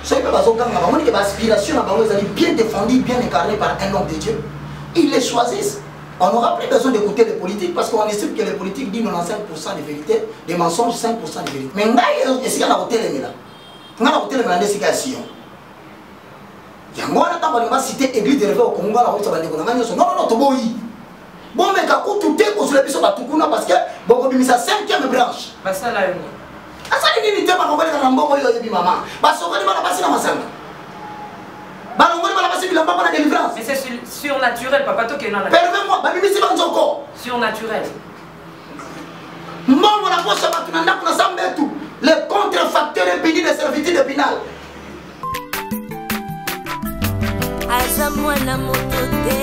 Ceux qui ont aspiration bien défendue, bien incarnée par un homme de Dieu, ils les choisissent. On n'aura plus besoin d'écouter les politiques parce qu'on estime que les politiques disent 95% de vérité, des mensonges 5% de vérité. Mais est-ce qu'il y a un hôtel là? On a un hôtel là, c'est qu'il y a il y a moi on va citer église de réveil au Congo, non, tu bois. Bon, mais quand tout est pour se lever sur la Tukuna parce que bon, c'est sa 5e branche. Bah, ça là, ah, ça n'est pas pour voir la maman, maman. Bah, ça va pas passer dans ma salle. Bah, on va passer dans la délivrance. Mais c'est surnaturel, papa, toi qui es dans la. Permets-moi, bah, mais c'est pas encore. Surnaturel. Moi, on a pas ça maintenant, on a ça tout. Les contrefacteurs impédis de servitude pénale. Azamwana motote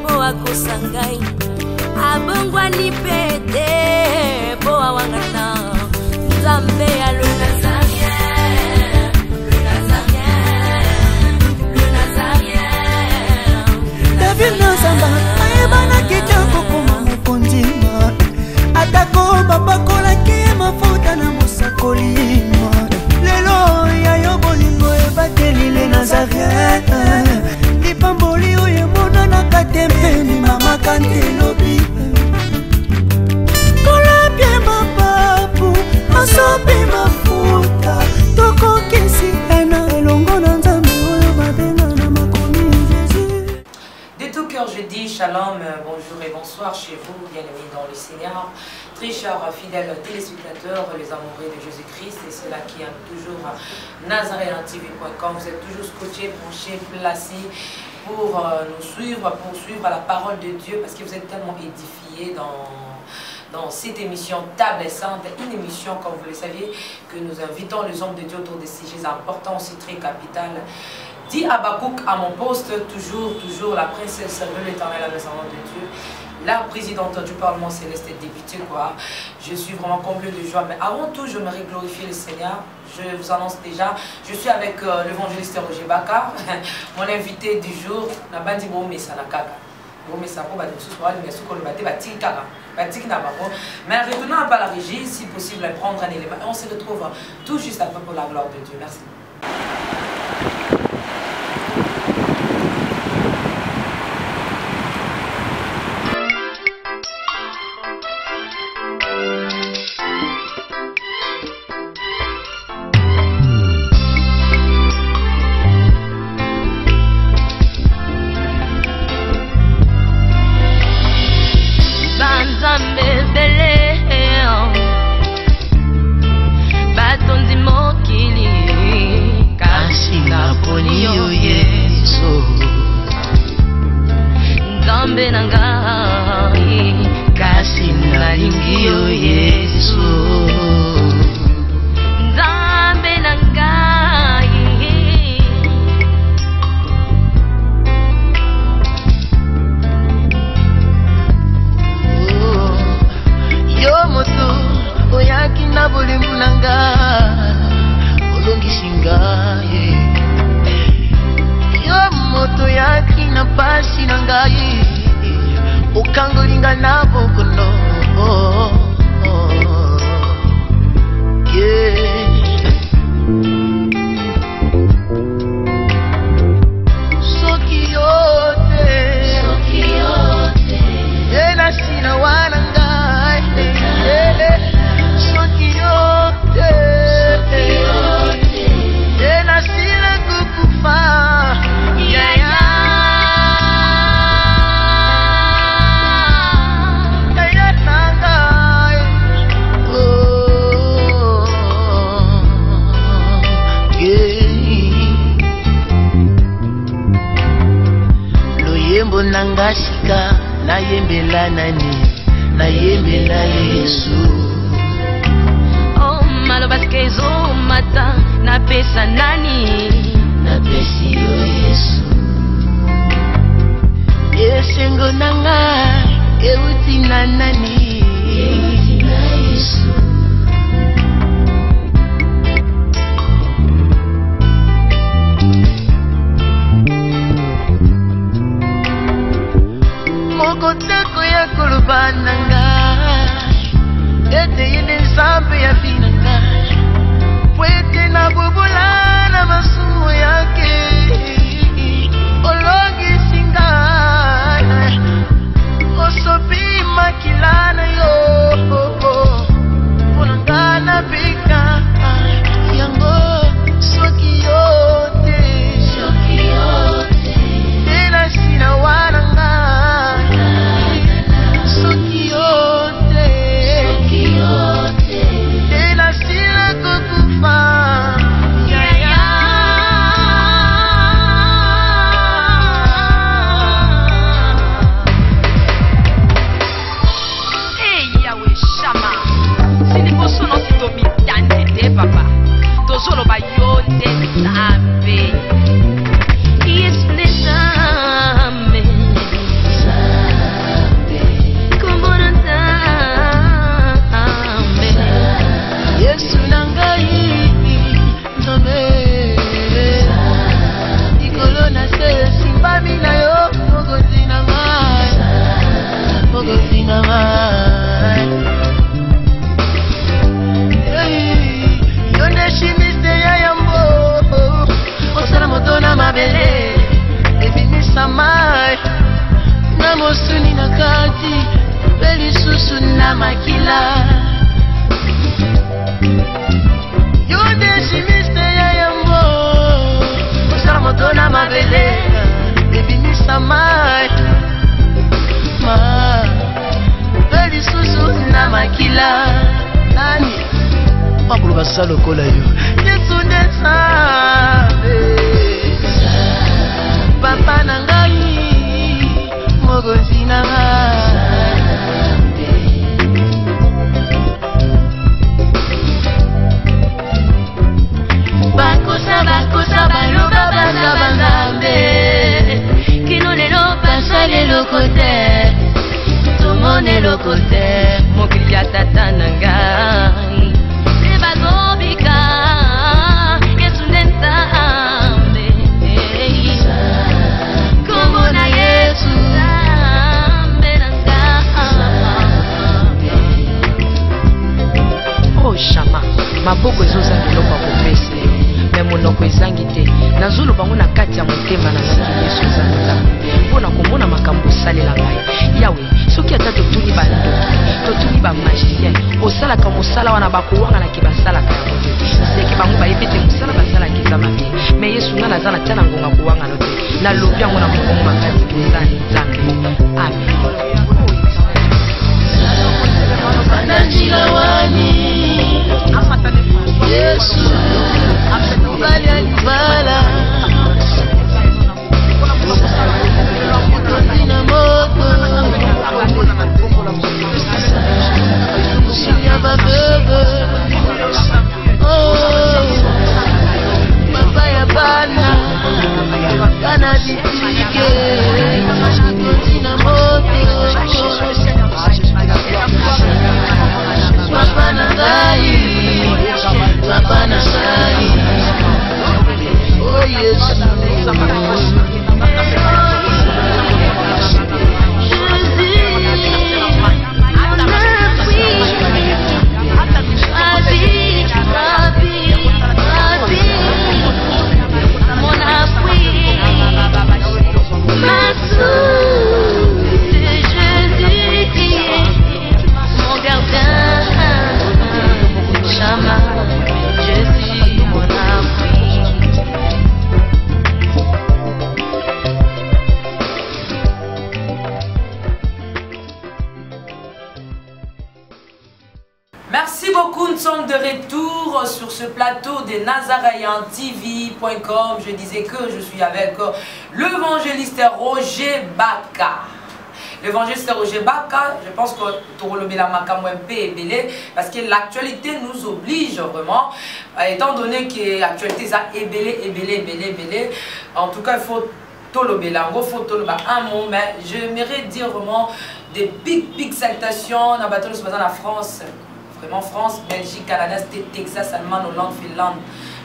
po akosangai abongwani pete po awangata Nzambe ya le Nazarien, le Nazarien, le Nazarien. David Nzamba ayebana kitoko koma mokondima atako babakolaki mafuta na mosakolima lelo ya yo bolingo ebateli le Nazarien lipamboli oyo monana katembeni mama kantelobi kolapie mapapu masope mafuta tokokisi ena elongo na Nzambe oyo babenga na makomi Jésus. De tout cœur je dis shalom, bonjour et bonsoir chez vous, bien-aimés dans le Seigneur, très chers fidèles téléspectateurs, les amoureux de Jésus-Christ et ceux-là qui aiment toujours nazaréentv.com. Vous êtes toujours scotchés, branchés, placés pour nous suivre, pour suivre la parole de Dieu parce que vous êtes tellement édifiés dans cette émission Table Sainte, une émission, comme vous le saviez, que nous invitons les hommes de Dieu autour des sujets importants, aussi très capitales. Dis Habakkuk à mon poste, toujours la princesse de l'Éternel, la descendante de Dieu, la présidente du Parlement céleste est députée, quoi. Je suis vraiment comblée de joie. Mais avant tout, j'aimerais glorifier le Seigneur. Je vous annonce déjà, je suis avec l'évangéliste Roger Bakar, mon invité du jour, Nabandi Bomesa Nakaka. Bomesa pour battre ce soir, mais ce qu'on le battait, mais retournons à la régie, si possible, prendre un élément. On se retrouve tout juste après pour la gloire de Dieu. Merci. Yonde chimiste ya yambo osala moto na mabele ebimisa mai na mosuni na kati mpe lisusu na makila. Yonde chimiste ya yambo osala moto na mabele ebimisa mai mpe lisusu na makila. Nani Pablo basalo kola yo Yesu ndesa papa na ngai mogozi na bakosa baloba baza banzambe kino lelo basale lokote tomone lokote mokili ya tata na ngai ebazobika Yesu ndentambe kombo na Yesu nzambe na ngai. Oh shama maboko ezozanga eloko ya kopesa me monoko ezangi te nazolo bango na kati ya motema na ngai Yesu eza nzambe mpona komona makambo osalela ngai yawe. Soki ata totuni bandoki totuni bamagicien osalaka mosala wana bakowanganaki basalaka yango te seke bango bayebi te mosala basalaki eza mabe me Yesu nga naza na tia na ngonga kowangana te nalobi yango na mokongo makasi eza nzambe. Amen. Yesu bali alibala Tina moto Sinya babebe Oh Papa ya bana Kana ditike Tina moto Papa na gai Papa na gai Oh Yesu Merci beaucoup, nous sommes de retour sur ce plateau de NazarayanTV.com. Je disais que je suis avec l'évangéliste Roger Baka. L'évangéliste Roger Baka, je pense que parce que l'actualité nous oblige vraiment, étant donné que l'actualité est ébélée. En tout cas, il faut tout le bélango, il faut tout le un mot, mais j'aimerais dire vraiment des big salutations dans la France. Vraiment France, Belgique, Canada, Texas, Allemagne, Hollande, Finlande,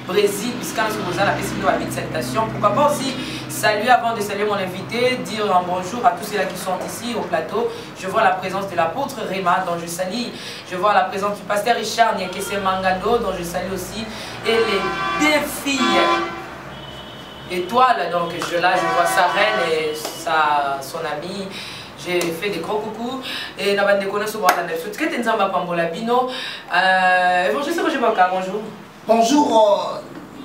Brésil, puisqu'on se pose la question de salutation. Pourquoi pas aussi saluer, avant de saluer mon invité, dire un bonjour à tous ceux-là qui sont ici au plateau. Je vois la présence de l'apôtre Réma, dont je salue. Je vois la présence du pasteur Richard Nyekese Mangando, dont je salue aussi. Et les deux filles étoiles, donc je vois sa reine et son amie. J'ai fait des gros coucou et nous avons déconné sur la nef. Ce que tu as Pambola Bino. Évangéliste Roger Baka, bonjour. Bonjour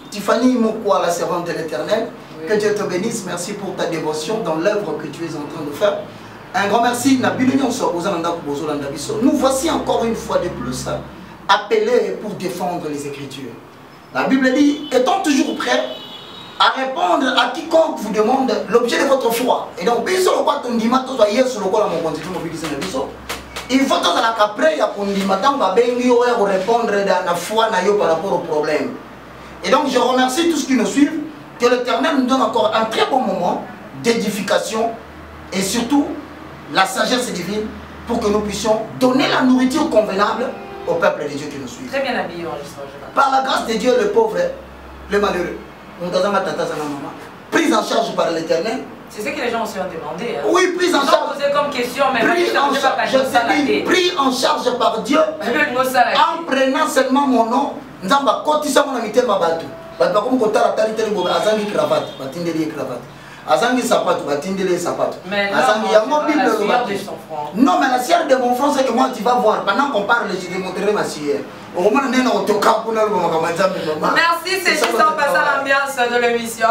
Tiffany Mokwa, la servante de l'Éternel. Oui. Que Dieu te bénisse. Merci pour ta dévotion dans l'œuvre que tu es en train de faire. Un grand merci. Nous voici encore une fois de plus appelés pour défendre les Écritures. La Bible dit, étant toujours prêts à répondre à quiconque vous demande l'objet de votre foi. Et donc, il faut que il faut répondre à la foi par rapport au problème. Et donc, je remercie tous qui nous suivent, que l'Éternel nous donne encore un très bon moment d'édification et surtout la sagesse divine pour que nous puissions donner la nourriture convenable au peuple de Dieu qui nous suit. Très bien habillé, par la grâce de Dieu, le pauvre, le malheureux, prise en charge par l'Éternel, C'est ce que les gens aussi ont demandé. Hein. Oui, prise en charge. Posé comme question, mais pris en charge par Dieu en prenant seulement mon nom. Nous avons cotisé mon amitié Mabatou. Comme quand tu as dit Azangi cravate, Batindeli cravate. Azangi sapato, Batindeli sapato. Azangi Yamo Bible. Non, mais la sœur de mon frère, c'est que moi tu vas voir. Pendant qu'on parle, je te montrerai ma sœur. Merci, c'est juste en passant l'ambiance de l'émission.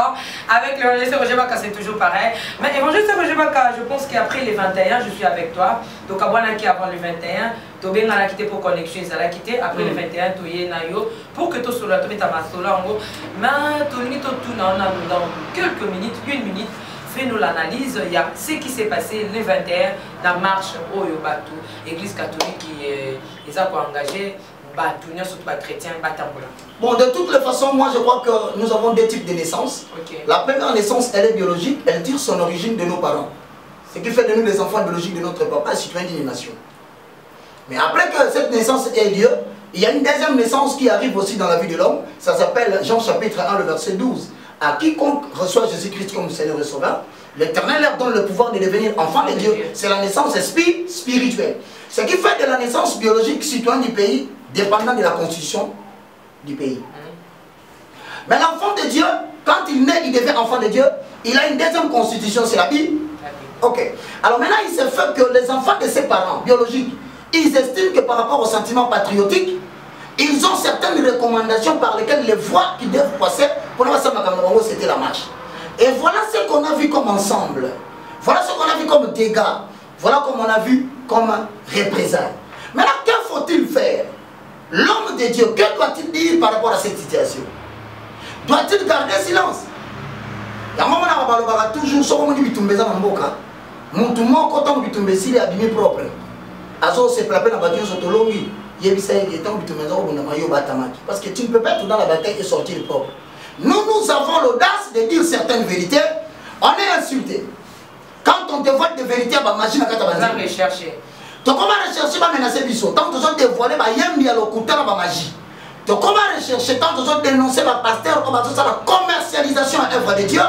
Avec l'évangéliste Roger Baka, c'est toujours pareil. Mais évangéliste Roger Baka, je pense qu'après les 21, je suis avec toi. Donc, avant qui avant le 21, tu as quitté pour connexion, ils ont quitté. Après le 21, tu es Nayo. Pour que tu sois là, tu es ta mastola. Mais tu dans quelques minutes, 1 minute. Fais-nous l'analyse, il y a ce qui s'est passé le 21 dans la marche au Yobatu, l'église catholique qui les a engagés. Bon, de toutes les façons, moi je crois que nous avons 2 types de naissance. Okay. La première naissance, elle est biologique, elle tire son origine de nos parents. Ce qui fait de nous les enfants biologiques de notre papa, citoyens d'une nation. Mais après que cette naissance ait lieu, il y a une deuxième naissance qui arrive aussi dans la vie de l'homme. Ça s'appelle Jean chapitre 1, le verset 12. À quiconque reçoit Jésus-Christ comme Seigneur et Sauveur, l'Éternel leur donne le pouvoir de devenir enfant de Dieu. C'est la naissance spirituelle. Ce qui fait de la naissance biologique citoyen du pays, dépendant de la constitution du pays. Mais l'enfant de Dieu, quand il naît, il devient enfant de Dieu, il a une deuxième constitution, c'est la Bible. Ok. Alors maintenant, il se fait que les enfants de ses parents biologiques, ils estiment que par rapport aux sentiments patriotiques, ils ont certaines recommandations par lesquelles les voies qu'ils doivent passer pour ne pas savoir que c'était la marche. Et voilà ce qu'on a vu comme ensemble. Voilà ce qu'on a vu comme dégâts. Voilà comme on a vu comme représailles. Maintenant, que faut-il faire? L'homme de Dieu, que doit-il dire par rapport à cette situation? Doit-il garder silence? Il y a un moment où on va toujours sur le bitumbe za mboka. Mutu moko tant bitumbe s'il est abîmé propre. Azo se plaper dans la bataille sotolongi. Yebisa il tant bitumbe za obunda mayo batamaki. Parce que tu ne peux pas être dans la bataille et sortir propre. Nous avons l'audace de dire certaines vérités. On est insulté. Quand on dévoile des vérités, bah machine à katabanzi. On va rechercher. Donc comment rechercher va menacer biso. Tant que tu dévoiler bah yembi à l'okuta la magie. Donc comment rechercher tant que tu dénoncer la pasteur comme ça la commercialisation à œuvre de Dieu.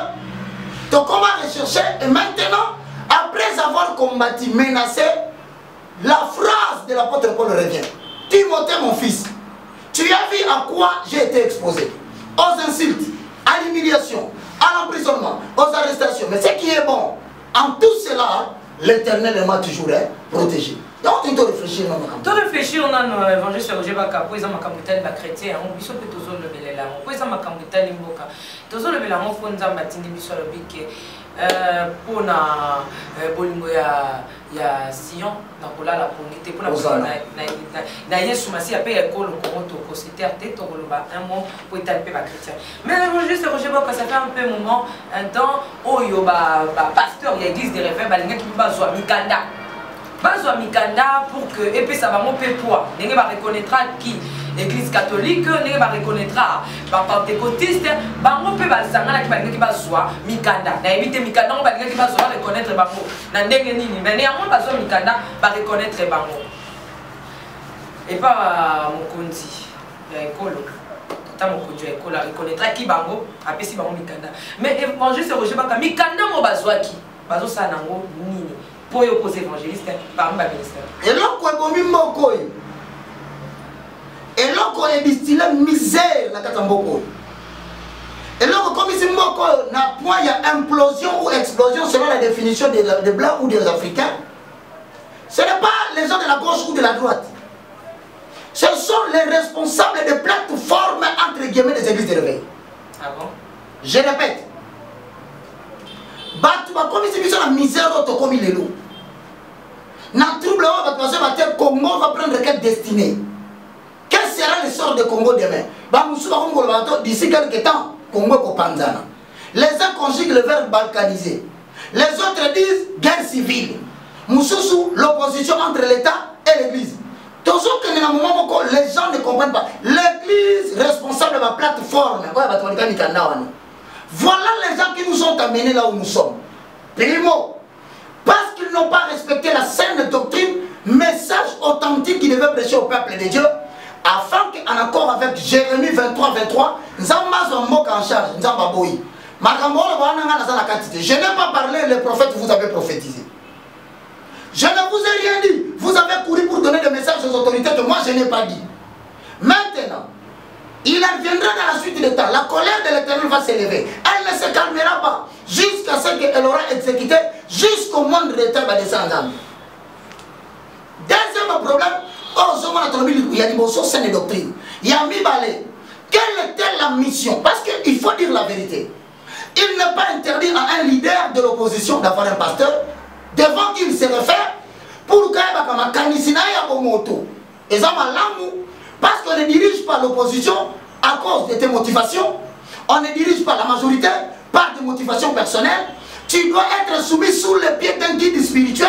Donc comment rechercher et maintenant après avoir combattu, menacé, la phrase de l'apôtre Paul revient. Timothée mon fils, tu as vu à quoi j'ai été exposé? Aux insultes, à l'humiliation, à l'emprisonnement, aux arrestations. Mais ce qui est bon, en tout cela, l'Éternel m'a toujours protégé. Donc tu dois réfléchir. Tu dois réfléchir, on a évangéliste Roger Baka, pour exemple, les chrétiens, on peut toujours le lever là. Pour exemple, les mboka, toujours le lever là, on peut nous abattre des sur le bic. Pour na bolingo ya Sion na kola la pongité pour na Yesu masi appelle école komoto ko c'était tête to koloba un mot pour étaler ba chrétien. Mais juste Roger Baka ça fait un peu moment un temps oyo ba pasteur de l'église des réveils balinga qui ba zo mikanda. Bazwa mikanda pour que et puis ça va mon peu poids. Ndenge ba reconnaîtra qui l'église catholique, ndenge ba reconnaîtra ba pentecôtiste, bango pe ba sangana ki balinga ki bazwa mikanda. Na éviter mikanda on balinga ki bazwa reconnaître bango. Na ndenge nini mais néanmoins bazwa mikanda ba reconnaître bango. Et pas mokonzi ya ekolo. Tata mokonzi ya ekolo reconnaîtra ki bango apesi bango mikanda. Mais évangéliste Roger Baka mikanda mo bazwa ki bazo sanango nini. Pour opposer évangéliste par un ministère. Et là, quoi, et là, qu'on est distillé misère dans Katamboko. Et là, comme ici, n'a point, il y a implosion ou explosion selon la définition des Blancs ou des Africains. Ce n'est pas les gens de la gauche ou de la droite. Ce sont les responsables des plateformes, entre guillemets, des églises de réveil. Ah bon? Je répète. Comme ici, la misère comme il est lourd. Dans le trouble, le Congo va prendre quelle destinée? Quel sera le sort du Congo demain? D'ici quelques temps, Congo est Panzana. Les uns conjuguent le verbe balkaniser. Les autres disent guerre civile. Moussoussou, l'opposition entre l'État et l'Église. Toujours que dans le moment où les gens ne comprennent pas. L'Église responsable de la plateforme. Voilà les gens qui nous ont amenés là où nous sommes. Primo, parce qu'ils n'ont pas respecté la saine doctrine, message authentique qui devait prêcher au peuple de Dieu, afin qu'en accord avec Jérémie 23, nous avons en charge, nous avons Je n'ai pas parlé, les prophètes vous avez prophétisé. Je ne vous ai rien dit. Vous avez couru pour donner des messages aux autorités que moi je n'ai pas dit. Maintenant, il adviendra dans la suite du temps. La colère de l'Éternel va s'élever. Elle ne se calmera pas jusqu'à ce qu'elle aura exécuté jusqu'au moindre détail va descendre. Deuxième problème, il y a des morceaux, c'est des doctrines. Il y a mis balai. Quelle était la mission? Parce qu'il faut dire la vérité. Il n'est pas interdit à un leader de l'opposition d'avoir un pasteur devant qui il se réfère pour qu'il y ait un canisina et un moto. Et ça, parce qu'on ne dirige pas l'opposition à cause de tes motivations, on ne dirige pas la majorité par des motivations personnelles. Tu dois être soumis sous le pied d'un guide spirituel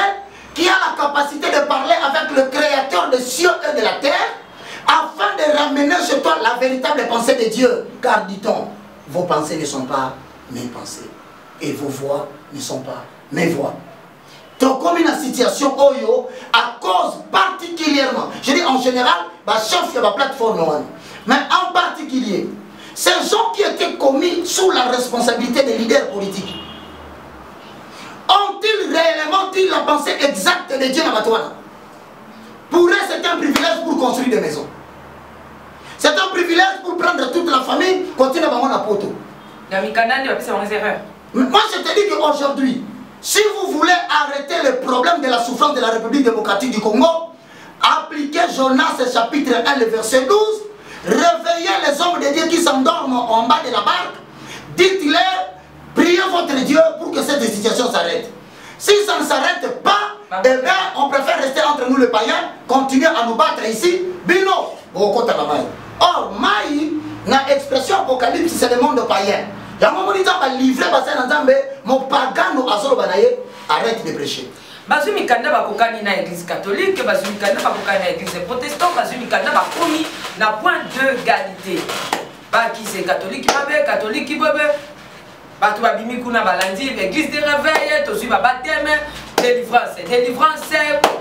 qui a la capacité de parler avec le créateur des cieux et de la terre afin de ramener chez toi la véritable pensée de Dieu. Car dit-on, vos pensées ne sont pas mes pensées et vos voix ne sont pas mes voix. Donc comme une situation Oyo, à cause particulièrement, je dis en général, chef de la plateforme, mais en particulier, ces gens qui étaient commis sous la responsabilité des leaders politiques, ont-ils réellement dit la pensée exacte de Dieu Nabatouana? Pour eux, c'est un privilège pour construire des maisons. C'est un privilège pour prendre toute la famille, continuer à avoir un poteau. Moi, je te dis qu'aujourd'hui, si vous voulez arrêter le problème de la souffrance de la République démocratique du Congo, appliquez Jonas chapitre 1, le verset 12, réveillez les hommes de Dieu qui s'endorment en bas de la barque, dites-leur, priez votre Dieu pour que cette situation s'arrête. Si ça ne s'arrête pas, eh bien, on préfère rester entre nous les païens, continuer à nous battre ici, bino, au côté de la maille. Or, maï, la expression apocalypse, c'est le monde païen. Il y a un moment où il va livrer, mon pagano azolo banaye, arrête de prêcher. Bazumi kanda bakokani na église catholique, bazumi kanda bakokani na église protestante, bazumi kanda bakomi na point d'égalité. Ba qui c'est catholique qui babe, catholique qui babe. Ba tu babimi kuna balandi église de réveil, to suiva baptême, délivrance,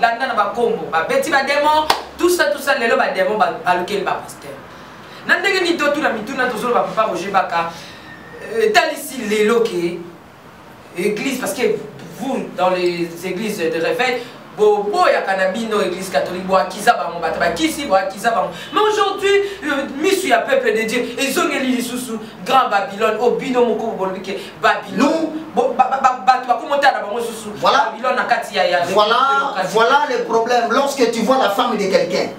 landa na bakombo, ba beti ba démon, tout ça lelo ba démon ba alukeli ba pasteur. Nandenge ni to tout la mituna to zolo ba papa Roger Baka. Tal ici les loquets, église, parce que vous, dans les églises de réveil, il y a Kanabino, église catholique, mais aujourd'hui, il y a peuple de Dieu, ils ont élu sous Grand Babylone, au bino moko Babylone, voilà le problème. Lorsque tu vois la femme de quelqu'un,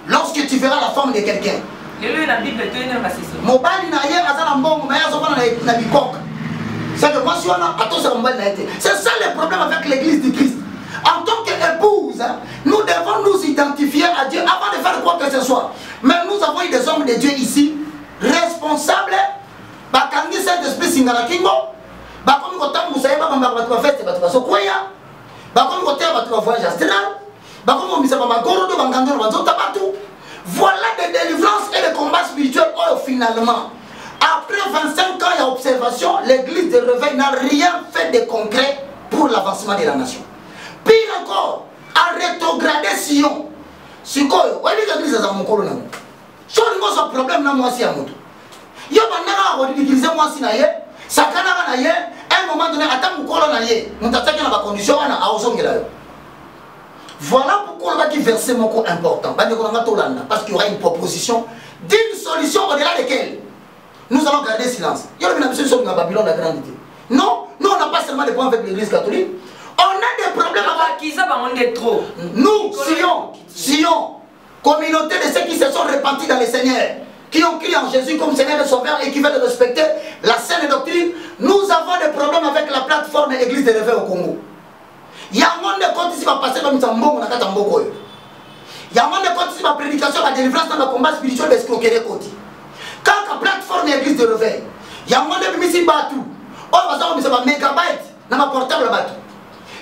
lorsque tu verras la femme de quelqu'un, c'est ça le problème avec l'église du Christ. En tant qu'épouse, nous devons nous identifier à Dieu avant de faire quoi que ce soit. Mais nous avons eu des hommes de Dieu ici, responsables, bakangi Saint-Esprit singala kingo, bakomi kotambu sayeba bamba batu fête batu basokoya, bakomi kotea batu voyage astral, bakomi misaba magorodo bangando bazota batu. Voilà des délivrances et des combats spirituels. Oh, finalement, après 25 ans et observation, l'église de réveil n'a rien fait de concret pour l'avancement de la nation. Pire encore, à rétrograder Sion. Si quoi, l'église a mon colonel. Si on a un problème, moi aussi à moto. Il y a un l'église moi aussi naïe, ça canara naïe, à un moment donné, attends mon colonel, nous t'attaquons à la condition à Ozongela. Voilà pourquoi on va dire verset mon important. Parce qu'il y aura une proposition d'une solution au-delà de laquelle nous allons garder silence. Il y a une solution dans Babylone la grande idée. Non, nous on n'a pas seulement des problèmes avec l'église catholique. On a des problèmes avec trop. Nous, Sion, communauté de ceux qui se sont repentis dans le Seigneur, qui ont crié en Jésus comme Seigneur et Sauveur et qui veulent respecter la saine doctrine. Nous avons des problèmes avec la plateforme Église de réveil au Congo. Il y a un monde de comptes ici qui va passer comme ça. Il y a un monde de comptes ici qui va prédication, la délivrance dans le combat spirituel d'escroquerie côté. Quand la plateforme Église de réveil, il y a un monde de ici batou. Oh, parce que mégabyte dans ma portable batou.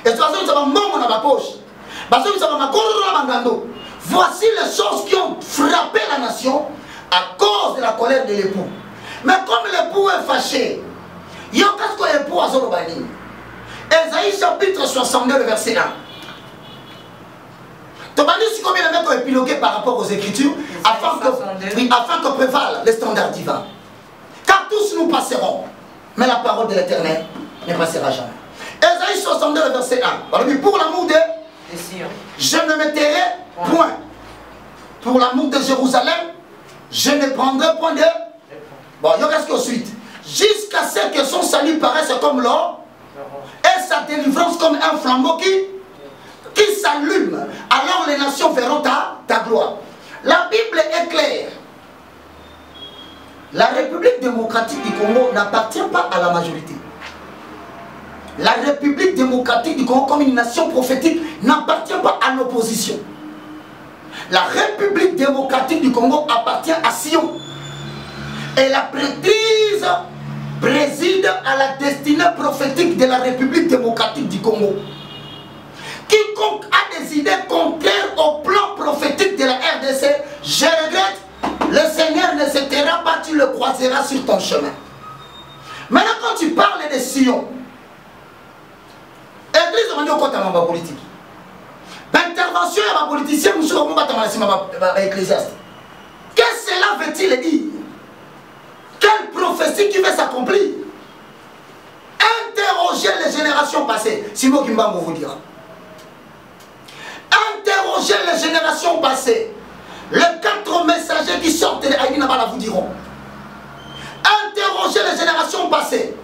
Et ça va mon dans ma poche. Parce que ça va ma corps. Voici les choses qui ont frappé la nation à cause de la colère de l'époux. Mais comme l'époux est fâché, il y a qu'est-ce que l'époux a Zorobani. Ésaïe chapitre 62, verset 1. Tobanis, combien de mecs ont épilogué par rapport aux Écritures afin que prévalent les standards divins. Car tous nous passerons, mais la parole de l'Éternel ne passera jamais. Ésaïe 62, verset 1. Pour l'amour de je ne me tairai point. Pour l'amour de Jérusalem, je ne prendrai point de... Bon, il y a qu'est-ce suite. Jusqu'à ce que son salut paraisse comme l'or et sa délivrance comme un flambeau qui s'allume. Alors les nations verront ta gloire. La Bible est claire. La République démocratique du Congo n'appartient pas à la majorité. La République démocratique du Congo comme une nation prophétique n'appartient pas à l'opposition. La République démocratique du Congo appartient à Sion. Et la prêtrise préside à la destinée prophétique de la République démocratique du Congo. Quiconque a des idées contraires au plan prophétique de la RDC, je regrette, le Seigneur ne se taira pas, tu le croiseras sur ton chemin. Maintenant, quand tu parles de Sion, Église on dit au côté de ma politique. L'intervention de ma politicien, nous sommes ma ecclésiaste. Qu'est-ce que cela veut-il dire? Quelle prophétie qui va s'accomplir? Interrogez les générations passées. Simon Kimbango vous dira. Interrogez les générations passées. Les 4 messagers qui sortent de Aïdina Bala vous diront. Interrogez les générations passées.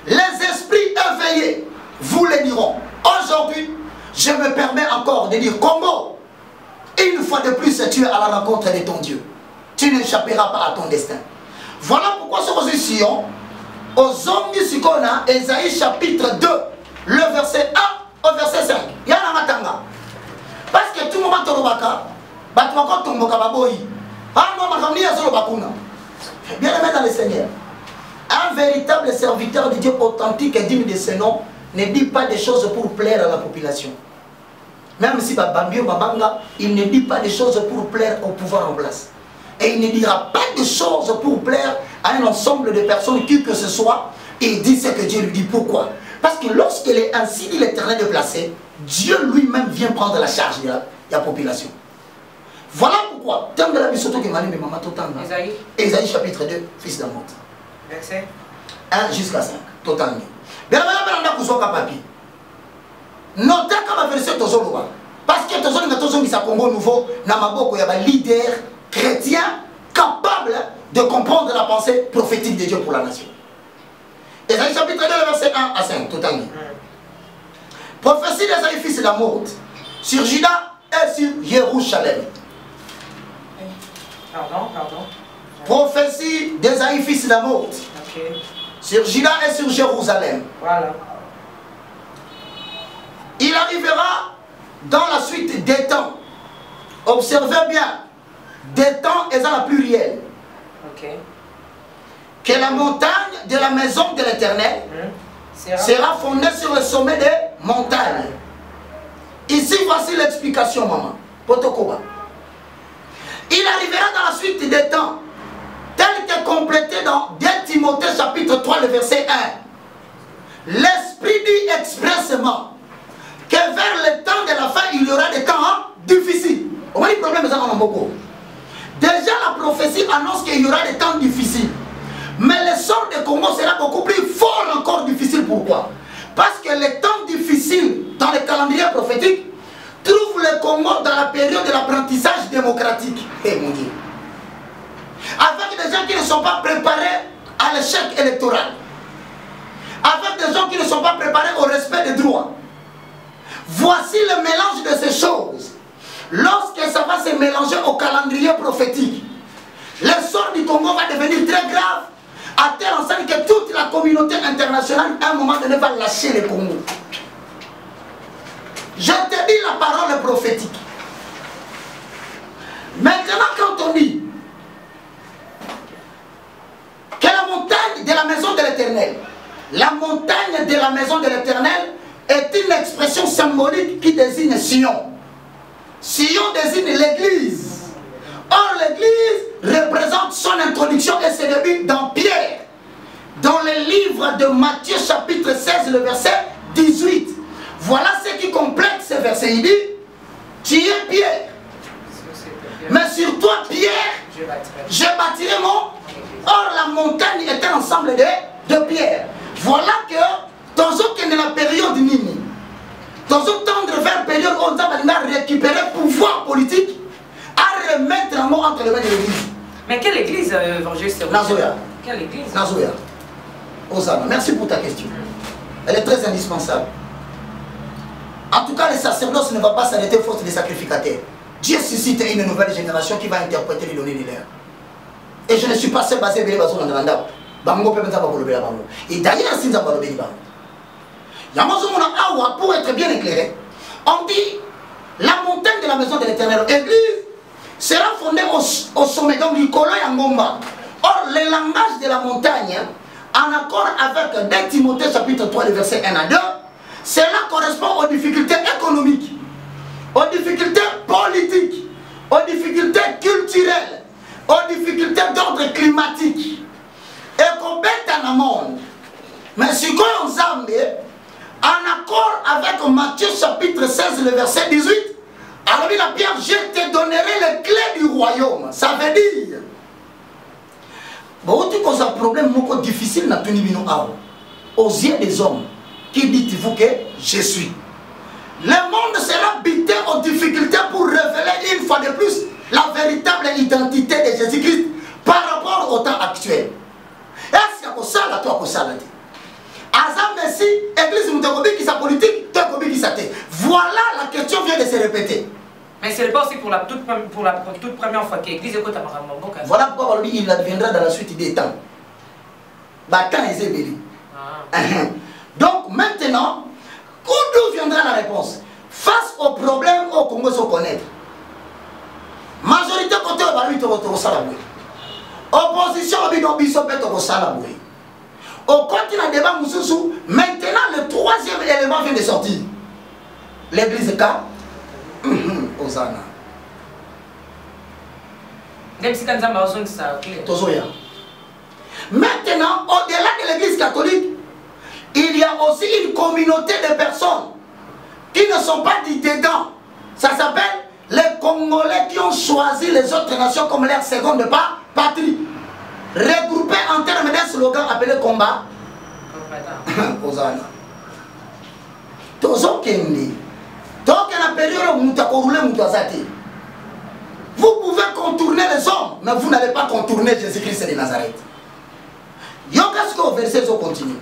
Les esprits éveillés vous les diront. Aujourd'hui, je me permets encore de dire Congo, une fois de plus, tu es à la rencontre de ton Dieu. Tu n'échapperas pas à ton destin. Voilà pourquoi ce position, aux hommes Sikona, Ésaïe chapitre 2, le verset 1 au verset 5. Il y a un matanga. Parce que tout le monde tombe bien aimé dans le Seigneur. Un véritable serviteur de Dieu authentique et digne de ce nom ne dit pas des choses pour plaire à la population. Même si Babambio Babanga, il ne dit pas des choses pour plaire au pouvoir en place. Et il ne dira pas de choses pour plaire à un ensemble de personnes qui que ce soit. Il dit ce que Dieu lui dit. Pourquoi? Parce que lorsqu'il est ainsi dit l'Éternel déplacé, Dieu lui-même vient prendre la charge de la population. Voilà pourquoi. Terme de la vie surtout que m'a dit maman totalement. Ésaïe chapitre 2, fils d'Amot. Verset 1 jusqu'à 5. Totalement. Bien avant de papier. Notez comme verset tozoloba. Parce que tozoloba sa Congo nouveau na maboko ya ba leader chrétien capable de comprendre la pensée prophétique de Dieu pour la nation. Ésaïe chapitre 2, verset 1 à 5. Totalement. Prophétie d'Ésaïe fils d'Amot sur Juda et sur Jérusalem. Pardon. Prophétie d'Ésaïe fils d'Amot. Okay. Sur Juda et sur Jérusalem. Voilà. Il arrivera dans la suite des temps. Observez bien. Des temps est dans la plurielle. Okay. Que la montagne de la maison de l'Éternel sera fondée sur le sommet des montagnes. Ici, voici l'explication, maman. Potokoba. Il arrivera dans la suite des temps, tel que complété dans 2 Timothée chapitre 3, le verset 1. L'Esprit dit expressément que vers le temps de la fin, il y aura des temps difficiles. On va dire problème beaucoup. Déjà, la prophétie annonce qu'il y aura des temps difficiles. Mais le sort de Congo sera beaucoup plus fort encore difficile. Pourquoi? Parce que les temps difficiles dans le calendrier prophétique trouve le Congo dans la période de l'apprentissage démocratique. Eh mon Dieu. Avec des gens qui ne sont pas préparés à l'échec électoral. Avec des gens qui ne sont pas préparés au respect des droits. Voici le mélange de ces choses. Lorsque ça va se mélanger au calendrier prophétique, le sort du Congo va devenir très grave, à telle enseigne que toute la communauté internationale, à un moment donné, va lâcher le Congo. Je te dis la parole prophétique. Maintenant, quand on dit que la montagne de la maison de l'Éternel, la montagne de la maison de l'Éternel est une expression symbolique qui désigne Sion. Sion désigne l'Église. Or, l'Église représente son introduction et ses débuts dans Pierre. Dans le livre de Matthieu chapitre 16, le verset 18. Voilà ce qui complète ce verset. Il dit, Tu es Pierre. Mais sur toi, Pierre, je bâtirai mon... Or, la montagne était un ensemble de pierres. Voilà que, dans la période Nini, dans tendre vers la période où on a récupéré le pouvoir politique, à remettre un mot entre les mains de l'église. Mais quelle église, évangéliste? Nazoya. Quelle église? Nazoya. Osama, merci pour ta question. Elle est très indispensable. En tout cas, le sacerdoce ne va pas s'arrêter faute des sacrificateurs. Dieu suscite une nouvelle génération qui va interpréter les données de l'air. Et je ne suis pas seul basé sur les bases de l'Andap. Et d'ailleurs, si nous avons le béni, pour être bien éclairé, on dit la montagne de la maison de l'Éternel, l'église sera fondée au sommet, donc du Kolo Yangomba. Or, le langage de la montagne, en accord avec 2 Timothée chapitre 3, le verset 1 à 2, cela correspond aux difficultés économiques, aux difficultés politiques, aux difficultés culturelles, aux difficultés d'ordre climatique. Et qu'on bête dans le monde. Mais si on Zambie, en accord avec Matthieu chapitre 16, le verset 18, alors la Pierre, je te donnerai les clés du royaume. Ça veut dire, bon, tu as un problème difficile dans aux yeux des hommes. Qui dites-vous que je suis? Le monde sera bité aux difficultés pour révéler une fois de plus la véritable identité de Jésus-Christ par rapport au temps actuel. Est-ce que ça là toi ça là dit? Azam Messi, église Moutokobi qui sa politique, Tokobi qui sa tête. Voilà la question vient de se répéter. Mais ce n'est pas aussi pour la toute première fois que l'église est côté Maramboka. Voilà pourquoi il adviendra dans la suite des temps. Batan et Zébéli. Donc maintenant, d'où viendra la réponse? Face aux problèmes au Congo se connaître. Majorité côté au Salaboué. Opposition au continent débat Moussoussou, maintenant le troisième élément vient de sortir. L'église K. Osana. Maintenant, au-delà de l'église catholique, il y a aussi une communauté de personnes qui ne sont pas dites dedans. Ça s'appelle les Congolais qui ont choisi les autres nations comme leur seconde patrie. Regroupés en termes d'un slogan appelé combat. Vous pouvez contourner les hommes, mais vous n'allez pas contourner Jésus-Christ de Nazareth. Yogasco verset au continue.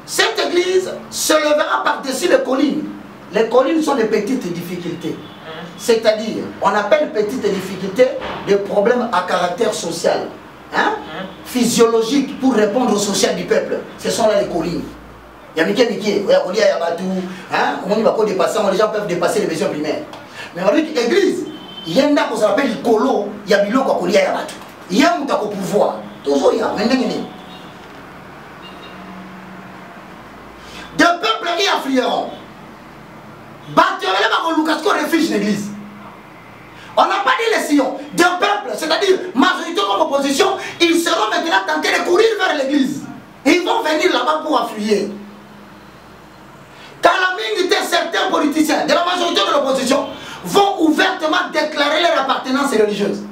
Cette église se lèvera par-dessus les collines. Les collines sont des petites difficultés. C'est-à-dire, on appelle petites difficultés des problèmes à caractère social, physiologique pour répondre au social du peuple. Ce sont là les collines. Il y a Miké, il y a Kolia, il y a Batou, les gens peuvent dépasser les besoins primaires. Mais on dit que l'église, il y a un qu'on s'appelle le Kolo, il y a Bilo, il y a Batou. Il y a un pouvoir. Toujours il y a, de peuples y afflueront. Refuge l'église. On n'a pas dit les sillons. Deux peuples, c'est-à-dire majorité comme opposition, ils seront maintenant tentés de courir vers l'église. Ils vont venir là-bas pour affluer. Quand la minorité, certains politiciens de la majorité de l'opposition vont ouvertement déclarer leur appartenance religieuse.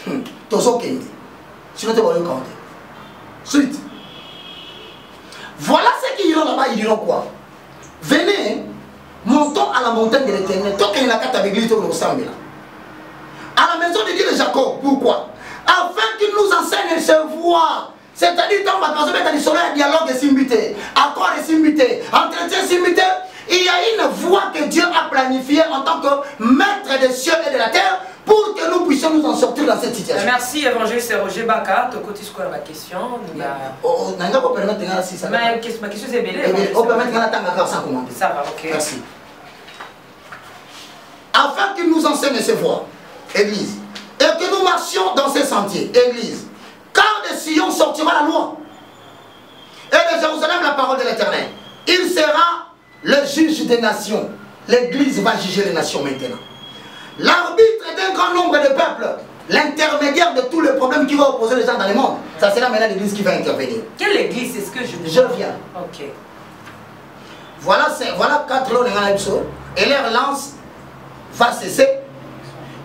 Sinon, tu vas le compter. Suite. Voilà ce qu'ils diront là-bas, ils diront quoi? Venez, montons à la montagne de l'Éternel. Tant qu'il y a la carte avec l'église, on ressemble là. À la maison de Dieu de Jacob. Pourquoi? Afin qu'il nous enseigne ses voies. C'est-à-dire, quand on va mettre sur un dialogue simbité, accord simbité, entretien simbité, il y a une voie que Dieu a planifiée en tant que maître des cieux et de la terre pour que nous puissions nous en sortir dans cette situation. Merci, évangéliste Roger Baka. Tu côté quoi ma question? Ma question c'est belé. On peut mettre la tanga sans commander. Ça va, ok. Merci. Afin qu'il nous enseigne ses voies, Église, et que nous marchions dans ces sentiers, Église. Car de Sion sortira la loi, et de Jérusalem la parole de l'Éternel. Il sera le juge des nations. L'Église va juger les nations maintenant. L'arbitre d'un grand nombre de peuples, l'intermédiaire de tous les problèmes qui vont opposer les gens dans le monde. Ça sera maintenant l'Église qui va intervenir. Quelle Église est-ce que je viens. Ok. Voilà 4 lots. et leur lance va cesser.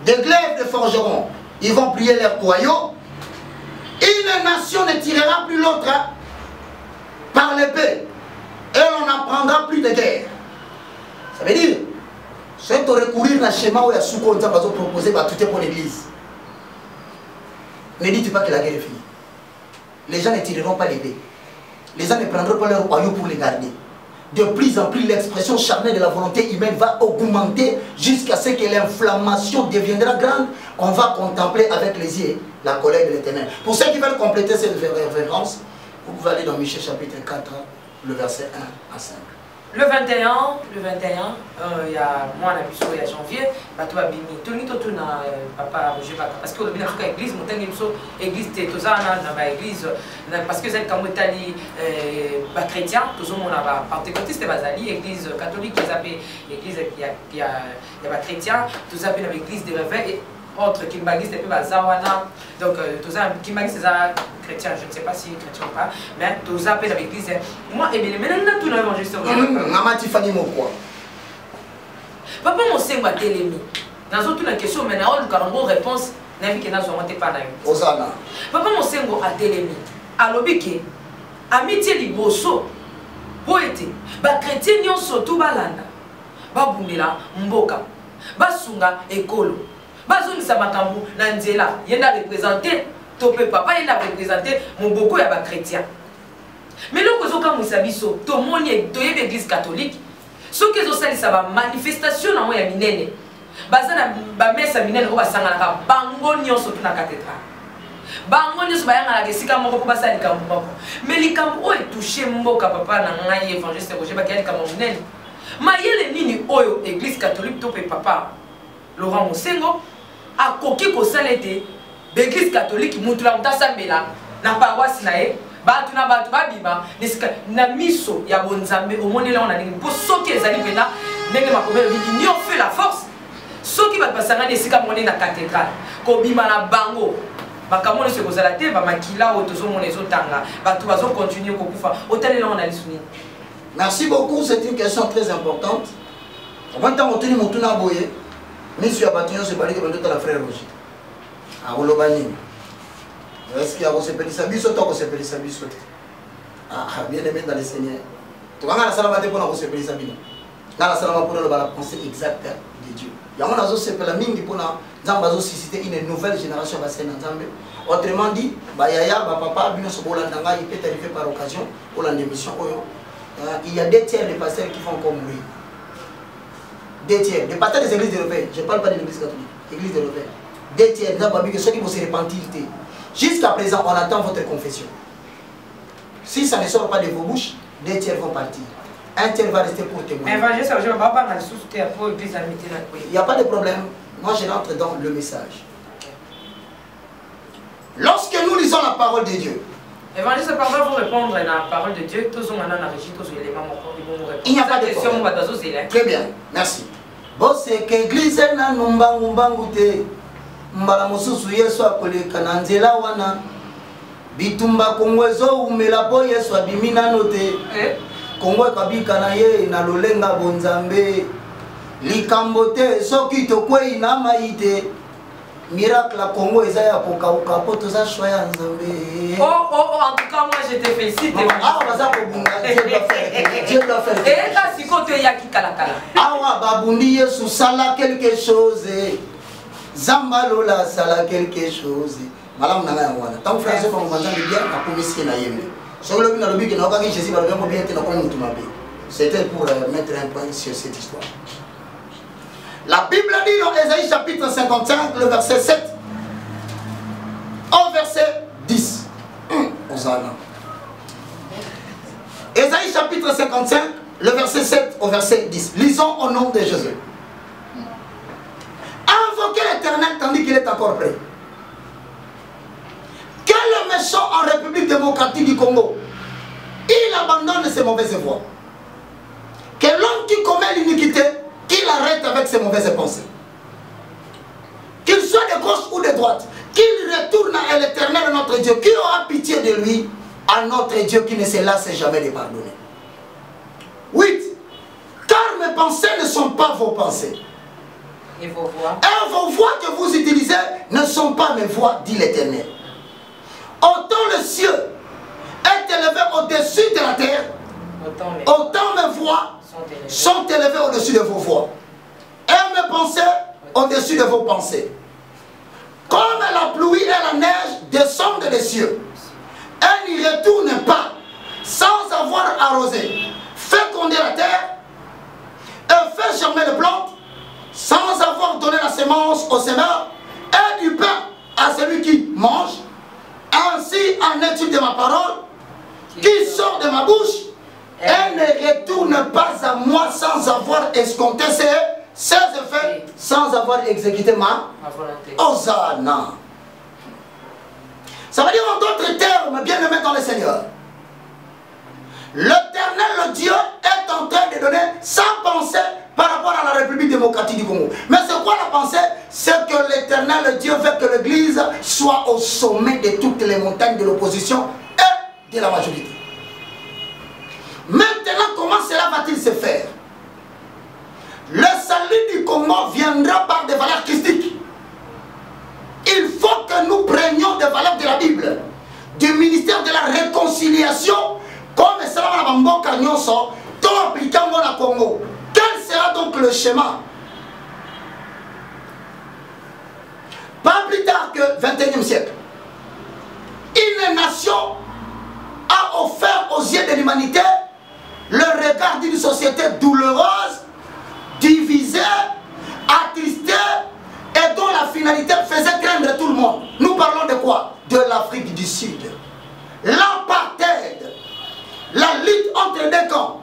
Des glaives de forgerons, ils vont plier leurs boyaux. Une nation ne tirera plus l'autre par l'épée. Et on n'apprendra plus de guerre. Ça veut dire, c'est de recourir à un schéma où il y a Souko qui a proposé tout pour l'église. Ne dites pas que la guerre est finie. Les gens ne tireront pas l'épée. Les gens ne prendront pas leur royaume pour les garder. De plus en plus, l'expression charnelle de la volonté humaine va augmenter jusqu'à ce que l'inflammation deviendra grande. On va contempler avec les yeux la colère de l'Éternel. Pour ceux qui veulent compléter cette référence, vous pouvez aller dans Michée chapitre 4, le verset 1 à 5. Le 21, il y a moi la mission il y a janvier, bateau abimi. Tout le monde papa Roger Baka parce que le bien africain église, montagne église tozana na ba église parce que c'est comme Italie ba chrétien, tout le monde ba pentecôtiste bazali église catholique qui s'appelle église il y a ba chrétien, tout ça appelle l'église des réveils autre qui m'agisse des peu bazawana donc tout ça qui m'agisse c'est chrétien, je ne sais pas si chrétien ou pas, mais tout ça appelle l'église. Moi et bien maintenant tout le monde juste Namati Fani Mokwa. Papa mon sengo a télémi. Dans toute la question maintenant on a une réponse n'a vu que n'a pas pas na. Osana. Papa mon sengo a télémi. Alobike amitié liboso poete ba chrétien nyonso tout balanda. Ba bundela mboka. Ba sunga ekolo. Ba zongisa makambu na nzela yenda représenter topé papa yenda représenter mon beaucoup ya ba chrétien. Mais le kozoka musabiso to moni to yebe église catholique. Ce que ça ça va manifestation na ya minene. Bazana ba messa minene ko basanga na bango nyonso tuna cathédrale. Bango nyonso bayanga la kesika moko ko basali kambo moko. Mais likambo o touché mboka papa na ngai évangéliste ko jeba kali kambo minene. Mayele nini oyo église catholique topé papa Laurent Mosengo a koki ko salete l'église catholique mutula mutasambela na paroisse na e batu na batu babiba nesika na miso ya bonzambe omonela on a ningi po soki ezali pena ndenge makomelo l'union fait la force soki batu basanga nesika mone na cathédrale ko bima na bango bakamone se kozala te ba makila o tozo mona ezotanga batu bazo continuer ko kufa otalela on a lisuni. Merci beaucoup, c'est une question très importante. En même temps on tenu mutuna boye monsieur Abatignon se parle que bando la frère Roger. Ah olobani. Est-ce qu'il y a aussi Pélissa Bisso, toi aussi Pélissa Bisso? Ah, bien aimé dans le Seigneur. Tu vas à la salle à pour la Pélissa Bisso. Dans la salle pour la pensée exacte de Dieu. Il y a un azo c'est la mingi pour la Zambazo susciter une nouvelle génération à Zambé. Autrement dit, Bayaya, papa, Bino Sobolandanga, il peut arriver par occasion pour la démission. Il y a 2 tiers des pasteurs qui vont encore mourir. 2 tiers. Des pasteurs des églises européennes. Je ne parle pas de l'église catholique. L'église européenne. 2 tiers. Nous avons vu que ceux qui vont se repentir. Jusqu'à présent, on attend votre confession. Si ça ne sort pas de vos bouches, 2 tiers vont partir. 1 tiers va rester pour témoigner. Il n'y a pas de problème. Moi, je rentre dans le message. Lorsque nous lisons la parole de Dieu, évangéliste, pardon, vous répondre à la parole de Dieu. Il n'y a pas de problème. Très bien, merci. Bosse que église na numbangu mbangu te. Mbala mususu Yesu akoleka na nzela wana. Bitumba kongwezo umela po Yesu abimina note. Kongwe kabika na ye na lolenga bonzambe. Likambote soki tokwei na maite. Miracle à Congo et Zaya pour Kauka pour tous ça choix en Zambie. En tout cas moi je te félicite. Ah ça pour Bunga Dieu doit faire. Et là si côté yaki kalakala. Ah wa babundi Yesu sala quelque chose. Zambalola sala quelque chose. Malam nanga wana. Tant français comme manzangi bien à commission na yembe. Sur le bina lobi que na okaki Jésus ba bien ko bien te na ko mutu mabe. C'était pour mettre un point sur cette histoire. La Bible dit dans Ésaïe chapitre 55, le verset 7 au verset 10. Ésaïe chapitre 55, le verset 7 au verset 10. Lisons au nom de Jésus. Invoquez l'Éternel tandis qu'il est encore prêt. Que le méchant en République démocratique du Congo, il abandonne ses mauvaises voies. Que l'homme qui commet l'iniquité, qu'il arrête avec ses mauvaises pensées. Qu'il soit de gauche ou de droite, qu'il retourne à l'Éternel notre Dieu, qui aura pitié de lui, à notre Dieu qui ne se lasse jamais de pardonner. 8. Car mes pensées ne sont pas vos pensées. Et vos voix. Et vos voix que vous utilisez ne sont pas mes voix, dit l'Éternel. Autant le ciel est élevé au-dessus de la terre, autant mes voix sont élevées au-dessus de vos voix. Et mes pensées au-dessus de vos pensées. Comme la pluie et la neige descendent des cieux, elles n'y retournent pas sans avoir arrosé, fécondé la terre et fait germer les plantes, sans avoir donné la semence au semeur et du pain à celui qui mange. Ainsi en est-il de ma parole qui sort de ma bouche. Elle ne retourne pas à moi sans avoir escompté ses effets, sans avoir exécuté ma volonté. Hosanna. Ça veut dire en d'autres termes, bien-aimés dans le Seigneur, l'Éternel, le Dieu, est en train de donner sa pensée par rapport à la République démocratique du Congo. Mais c'est quoi la pensée? C'est que l'Éternel, le Dieu, veut que l'Église soit au sommet de toutes les montagnes de l'opposition et de la majorité. Maintenant, comment cela va-t-il se faire? Le salut du Congo viendra par des valeurs christiques. Il faut que nous prenions des valeurs de la Bible, du ministère de la réconciliation, comme cela va m'emboca nyonso, tout appliquant au Congo. Quel sera donc le schéma? Pas plus tard que 21e siècle, une nation a offert aux yeux de l'humanité le regard d'une société douloureuse, divisée, attristée et dont la finalité faisait craindre tout le monde. Nous parlons de quoi? De l'Afrique du Sud. L'apartheid, la lutte entre deux camps,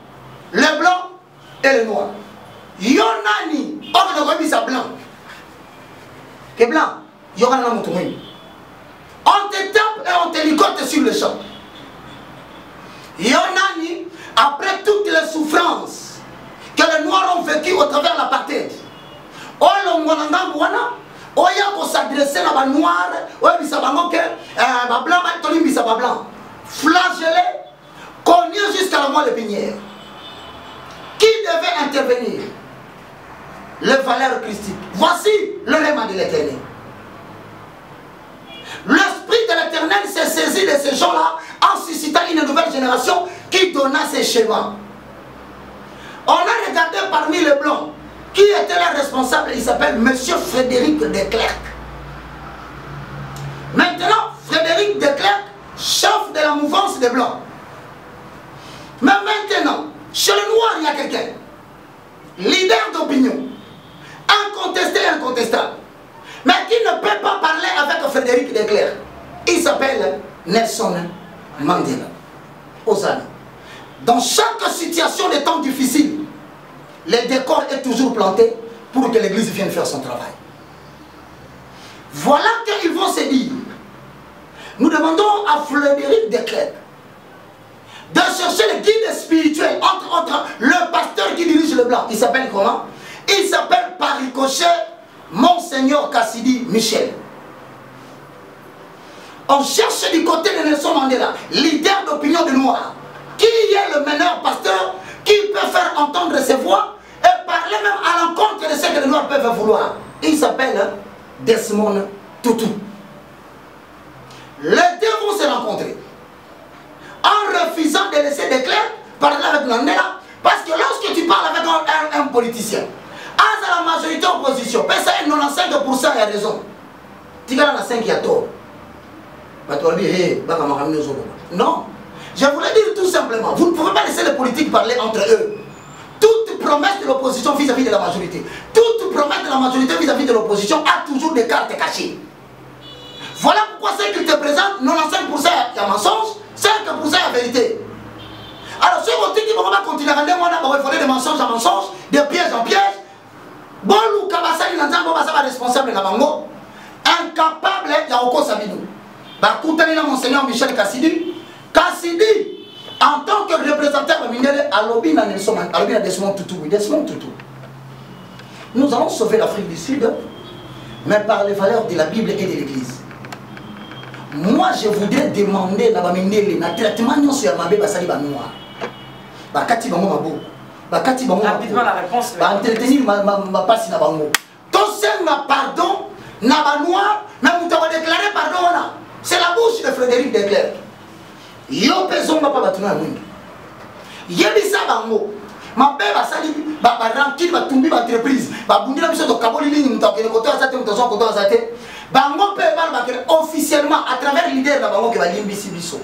les blancs et les noirs. Yonani, on ne remet ça blanc. Que blanc, Yonani Moutoumi. On te tape et on te ligote sur le champ. Yonani, après toutes les souffrances que les noirs ont vécues au travers de l'apartheid, on a s'adresser à les noirs, flagellé, connu jusqu'à la moelle épinière. Qui devait intervenir? Les valeurs christiques. Voici le lemme de l'Éternel. L'Esprit de l'Éternel s'est saisi de ces gens-là en suscitant une nouvelle génération qui donna ces schémas. On a regardé parmi les blancs qui était le responsable. Il s'appelle M. Frédéric de Klerk. Maintenant, Frédéric de Klerk, chef de la mouvance des blancs. Mais maintenant, chez le noir, il y a quelqu'un, leader d'opinion, incontesté et incontestable, mais qui ne peut pas parler avec Frédéric de Klerk. Il s'appelle Nelson Mandela. Hosanna. Dans chaque situation de temps difficile, le décor est toujours planté pour que l'Église vienne faire son travail. Voilà qu'ils vont se dire. Nous demandons à Frédéric de Klerk de chercher le guide spirituel, entre autres le pasteur qui dirige le blanc. Il s'appelle comment? Il s'appelle par ricochet Monseigneur Cassidy Michel. On cherche du côté de Nelson Mandela, leader d'opinion du noir, qui est le meilleur pasteur qui peut faire entendre ses voix et parler même à l'encontre de ce que les noirs peuvent vouloir. Il s'appelle Desmond Tutu. Les deux vont se rencontrer en refusant de laisser des clercs parler avec Mandela, parce que lorsque tu parles avec un politicien, à la majorité opposition, ça est 95%, il y a raison. Tu as 5, il y a tort. Non. Je voulais dire tout simplement, vous ne pouvez pas laisser les politiques parler entre eux. Toute promesse de l'opposition vis-à-vis de la majorité, toute promesse de la majorité vis-à-vis de l'opposition a toujours des cartes cachées. Voilà pourquoi ce qu'ils te présentent, 95% il y a mensonge, 5% il y a vérité. Alors ceux qui vont pas continuer à rendre, on va voler de mensonge en mensonge, de piège en piège. Bon, ou Kabasa, il entend, bon, ça va responsable na bango, incapable, il y a Oko Sabinou. Bah, écoutez, Monseigneur Michel Cassidy, en tant que représentant de Mindele, à l'Obi na Desmond Tutu. Nous allons sauver l'Afrique du Sud, mais par les valeurs de la Bible et de l'Église. Moi, je voudrais demander à Mindele, na traitement non sur Mabé Basali Banoa. Bah, Kati Bango Mabo. bakati bango rapidement la réponse ba entretenir ma passe na bango to senga pardon na ba noir na muta va déclarer pardon wana c'est la bouche de Frédéric Declercq yo pesonga pa batuna mwingi yebisa bango mabe basali ba rankil batumbi ba entreprise ba bundila biso to kaboli ligne muta kene koto asate muta so koto asate bango pe ba bakere officiellement à travers leader na bango ke ba limbisi biso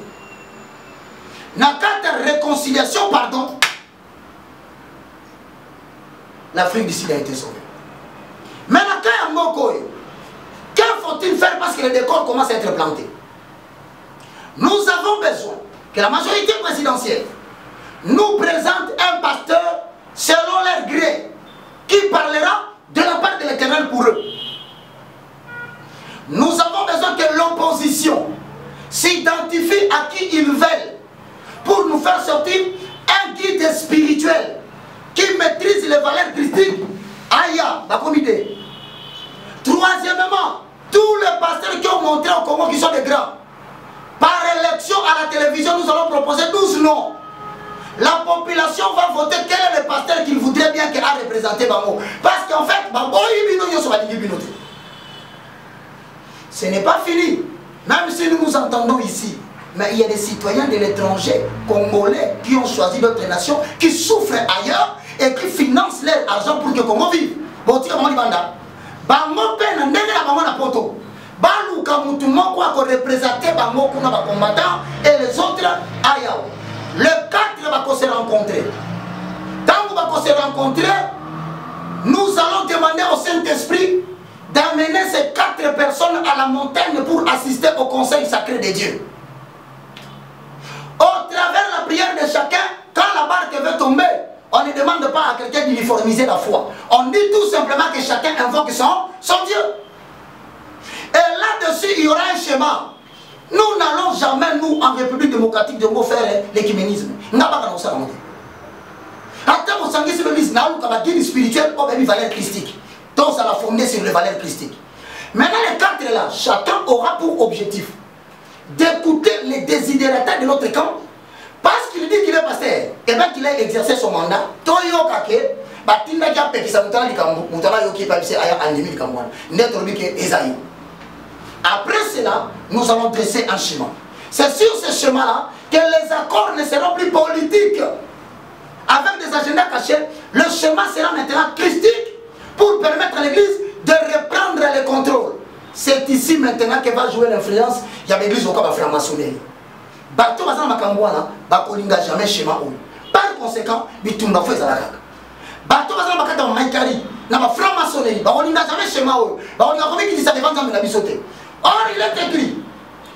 na carte réconciliation pardon. L'Afrique du Sud a été sauvée. Maintenant, que faut-il faire parce que le décor commence à être planté? Nous avons besoin que la majorité présidentielle nous présente un pasteur selon leur gré qui parlera de la part de l'Éternel pour eux. Nous avons besoin que l'opposition s'identifie à qui ils veulent pour nous faire sortir un guide spirituel qui maîtrise les valeurs christiques. Aya, la comité. Troisièmement, tous les pasteurs qui ont montré au Congo qui sont des grands. Par élection à la télévision, nous allons proposer 12 noms. La population va voter quel est le pasteur qu'il voudrait bien qu'il a représenté Bango. Parce qu'en fait, ce n'est pas fini. Même si nous nous entendons ici, mais il y a des citoyens de l'étranger, congolais, qui ont choisi d'autres nations, qui souffrent ailleurs et qui financent leur argent pour que Congo vive. Bon, tu Bango peine, Bango na poto. Balou Kamoutouma, quoi qu'on représente Bango, qu'on a combattants, et les autres ailleurs. Les 4 vont se rencontrer. Tant qu'on va se rencontrer, nous allons demander au Saint-Esprit d'amener ces 4 personnes à la montagne pour assister au conseil sacré de Dieu. Au travers la prière de chacun, quand la barque veut tomber, on ne demande pas à quelqu'un d'uniformiser la foi. On dit tout simplement que chacun invoque son Dieu. Et là-dessus, il y aura un schéma. Nous n'allons jamais, nous, en République démocratique de Congo, faire l'écuménisme. Nous n'avons pas ça. Attends, on s'en dit sur l'église, nous avons un guide spirituel ou une valeur christique. Donc, ça va fonder sur les valeurs christiques. Maintenant, les 4 là, chacun aura pour objectif d'écouter les désidératas de notre camp. Parce qu'il dit qu'il est pasteur, et bien qu'il a exercé son mandat, Toyo Kake, Batinda Diapé qui s'appelle Moutala Yoki Papsi Aya Animi Kamwan, Netrobike Esaïe. Après cela, nous allons dresser un chemin. C'est sur ce chemin-là que les accords ne seront plus politiques. Avec des agendas cachés, le chemin sera maintenant christique pour permettre à l'Église de reprendre le contrôle. C'est ici maintenant que va jouer l'influence. Il y a l'Église au cas de la franc-maçonnerie. Bato bazana makambwana bakolinga jamais schéma oyo. Par conséquent, bitumba fo ezala kaka. Bato bazana bakata maikari na ba franc-maçonnerie bakolinga jamais schéma oyo. Bakolinga komi ki ça devant Nzambe na bisote. Or il est écrit,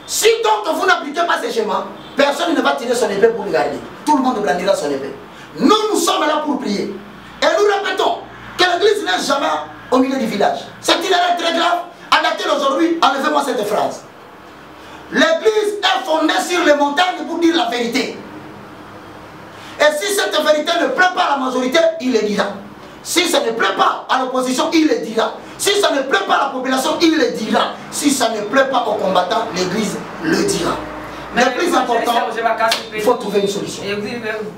si donc vous n'appliquez pas ces schémas, personne ne va tirer son épée pour regarder. Tout le monde brandira son épée. Nous sommes là pour prier. Et nous répétons que l'église n'est jamais au milieu du village. C'est une erreur très grave. À laquelle aujourd'hui, enlevez-moi cette phrase. L'église est fondée sur les montagnes pour dire la vérité. Et si cette vérité ne plaît pas à la majorité, il le dira. Si ça ne plaît pas à l'opposition, il le dira. Si ça ne plaît pas à la population, il le dira. Si ça ne plaît pas aux combattants, l'église le dira. Mais le plus important, il faut trouver une solution.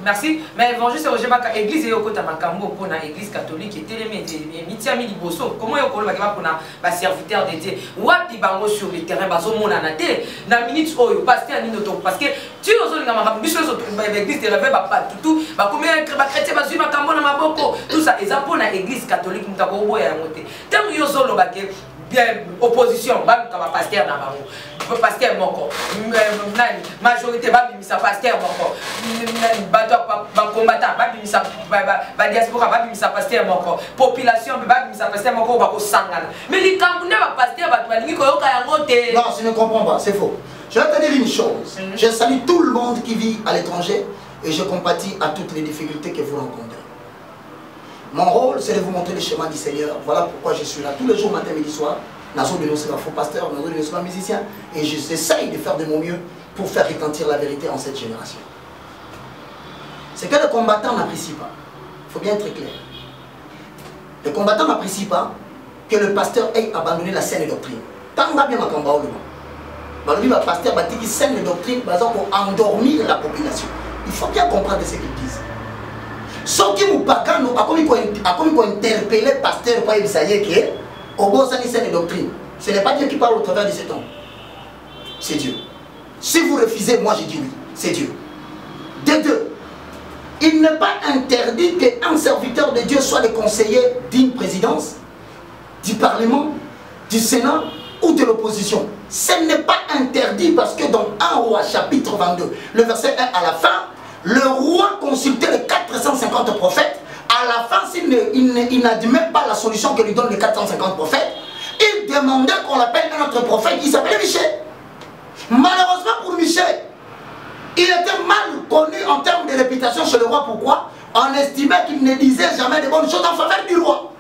Merci. Mais évangile Roger Baka, église et Okota Makambo pour l'église catholique et télémé Mitiami Liboso. Comment est-ce qu'on va pour serviteur de Dieu? Wapi bango sur le terrain, bazo mon anate. Na minute oyo, pasteur Ninoto. Parce que tu os dit que l'église te réveille pas tout. Bah combien de chrétiens bazu Makambo na maboko. Tout ça, ils ont pour l'église catholique Mutabobo et Amote. Tant que yo solo baké. Opposition, comme pasteur Navarro, pasteur Moko, majorité, ça pasteur Moko, combattant, diaspora, ça pasteur Moko, population, ça pasteur Moko, mais les Camerounais, pasteur, non, je ne comprends pas, c'est faux. Je vais te dire une chose. Je salue tout le monde qui vit à l'étranger et je compatis à toutes les difficultés que vous rencontrez. Mon rôle, c'est de vous montrer le chemin du Seigneur. Voilà pourquoi je suis là tous les jours, matin, midi, soir. Nazo dénoncer un faux pasteur, Nazo dénoncer un musicien. Et j'essaye de faire de mon mieux pour faire retentir la vérité en cette génération. C'est que le combattant n'apprécie pas. Il faut bien être clair. Le combattant n'apprécie pas que le pasteur ait abandonné la saine doctrine. Tant qu'on a bien ma combat, le pasteur a dit qu'il saine doctrine pour endormir la population. Il faut bien comprendre ce qu'ils disent. Ce qui nous pagano a commis interpeller pasteur pour Ibisaye que au bon sens c'est une doctrine. Ce n'est pas Dieu qui parle au travers de cet homme. C'est Dieu. Si vous refusez, moi je dis oui. C'est Dieu. De deux, il n'est pas interdit qu'un serviteur de Dieu soit le conseiller d'une présidence, du Parlement, du Sénat ou de l'opposition. Ce n'est pas interdit parce que dans 1 Roi chapitre 22, le verset 1 à la fin, le roi consultait les 450 prophètes. À la fin, il n'admet pas la solution que lui donnent les 450 prophètes. Il demandait qu'on l'appelle un autre prophète qui s'appelait Michel. Malheureusement pour Michel, il était mal connu en termes de réputation chez le roi. Pourquoi? On estimait qu'il ne disait jamais de bonnes choses en faveur du roi.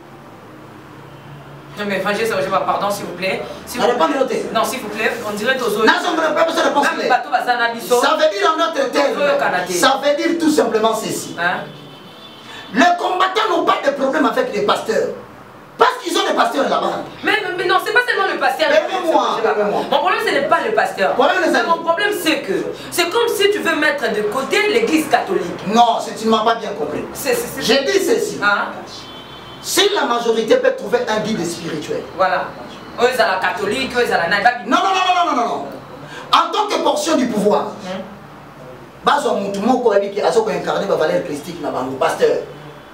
Non mais Frangé, pardon s'il vous plaît. Non s'il vous plaît, on dirait aux autres. Ça veut dire en notre terme, ça veut dire tout simplement ceci. Hein? Les combattants n'ont pas de problème avec les pasteurs. Parce qu'ils ont des pasteurs là-bas. Mais non, c'est pas seulement le pasteur. Mon problème, ce n'est pas le pasteur. Mon problème, c'est que c'est comme si tu veux mettre de côté l'église catholique. Non, tu ne m'as pas bien compris. J'ai dit ceci. Hein? Si la majorité peut trouver un guide spirituel. Voilà. Eux, ils sont la catholique, eux, ils sont la naïve. Non. En tant que portion du pouvoir,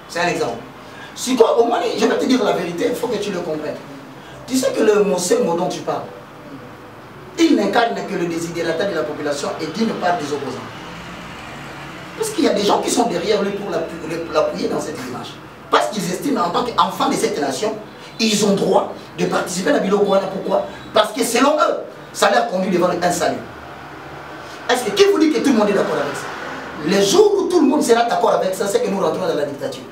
c'est un exemple. Si toi, au moins, je vais te dire la vérité, il faut que tu le comprennes. Tu sais que le Mossemo dont tu parles, il n'incarne que le désidérata de la population et d'une part des opposants. Parce qu'il y a des gens qui sont derrière lui pour l'appuyer dans cette image. Parce qu'ils estiment en tant qu'enfants de cette nation, ils ont droit de participer à la Bilokouana. Pourquoi? Parce que selon eux, ça leur conduit devant un salut. Est-ce que qui vous dit que tout le monde est d'accord avec ça? Le jour où tout le monde sera d'accord avec ça, c'est que nous rentrons dans la dictature.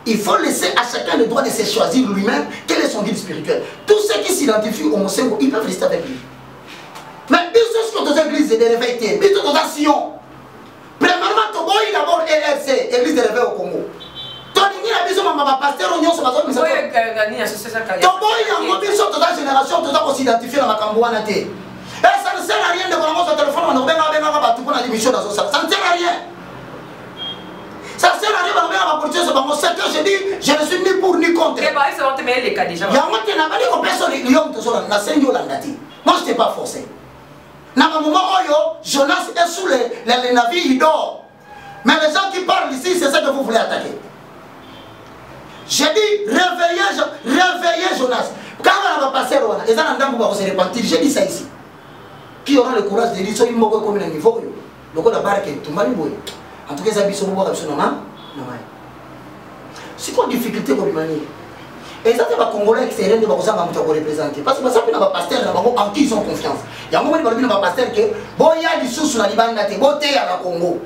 Il faut laisser à chacun le droit de se choisir lui-même quel est son guide spirituel. Tous ceux qui s'identifient au Mosengo, ils peuvent rester avec lui. Mais ils sont dans l'église de réveil, ils sont dans un Sion. Premièrement, Togo, il d'abord ERC, église de réveil au Congo. Togo, il a besoin de pasteur, on y a besoin de Togo, il sont dans la génération, tout ça, on s'identifie dans la Cambouana. Et ça ne sert à rien de voir sur téléphone, on a l'émission dans ça. Ça ne sert à rien. Ça sert à rien de faire ma politique, c'est ce que je dis, je ne suis ni pour ni contre. Mais ils vont te mettre les cas déjà. Moi, je n'étais pas forcé. Dans le moment où Jonas est sous les navires, il dort. Mais les gens qui parlent ici, c'est ça que vous voulez attaquer. J'ai dit, réveillez Jonas. Quand on va passer, les gens vont se repentir. J'ai dit ça ici. Qui aura le courage de dire ça, il m'a comme un niveau. Donc on a barqué, tout le monde. En tout cas, ça a beaucoup de c'est quoi la difficulté pour l'humanité? Et ça, c'est les Congolais extérieurs qui vont représenter. Parce que ça, c'est un pasteur en qui ils ont confiance. Il y a un moment où il y a un pasteur qui il y a des sous sur la Libane, il y a des Congo.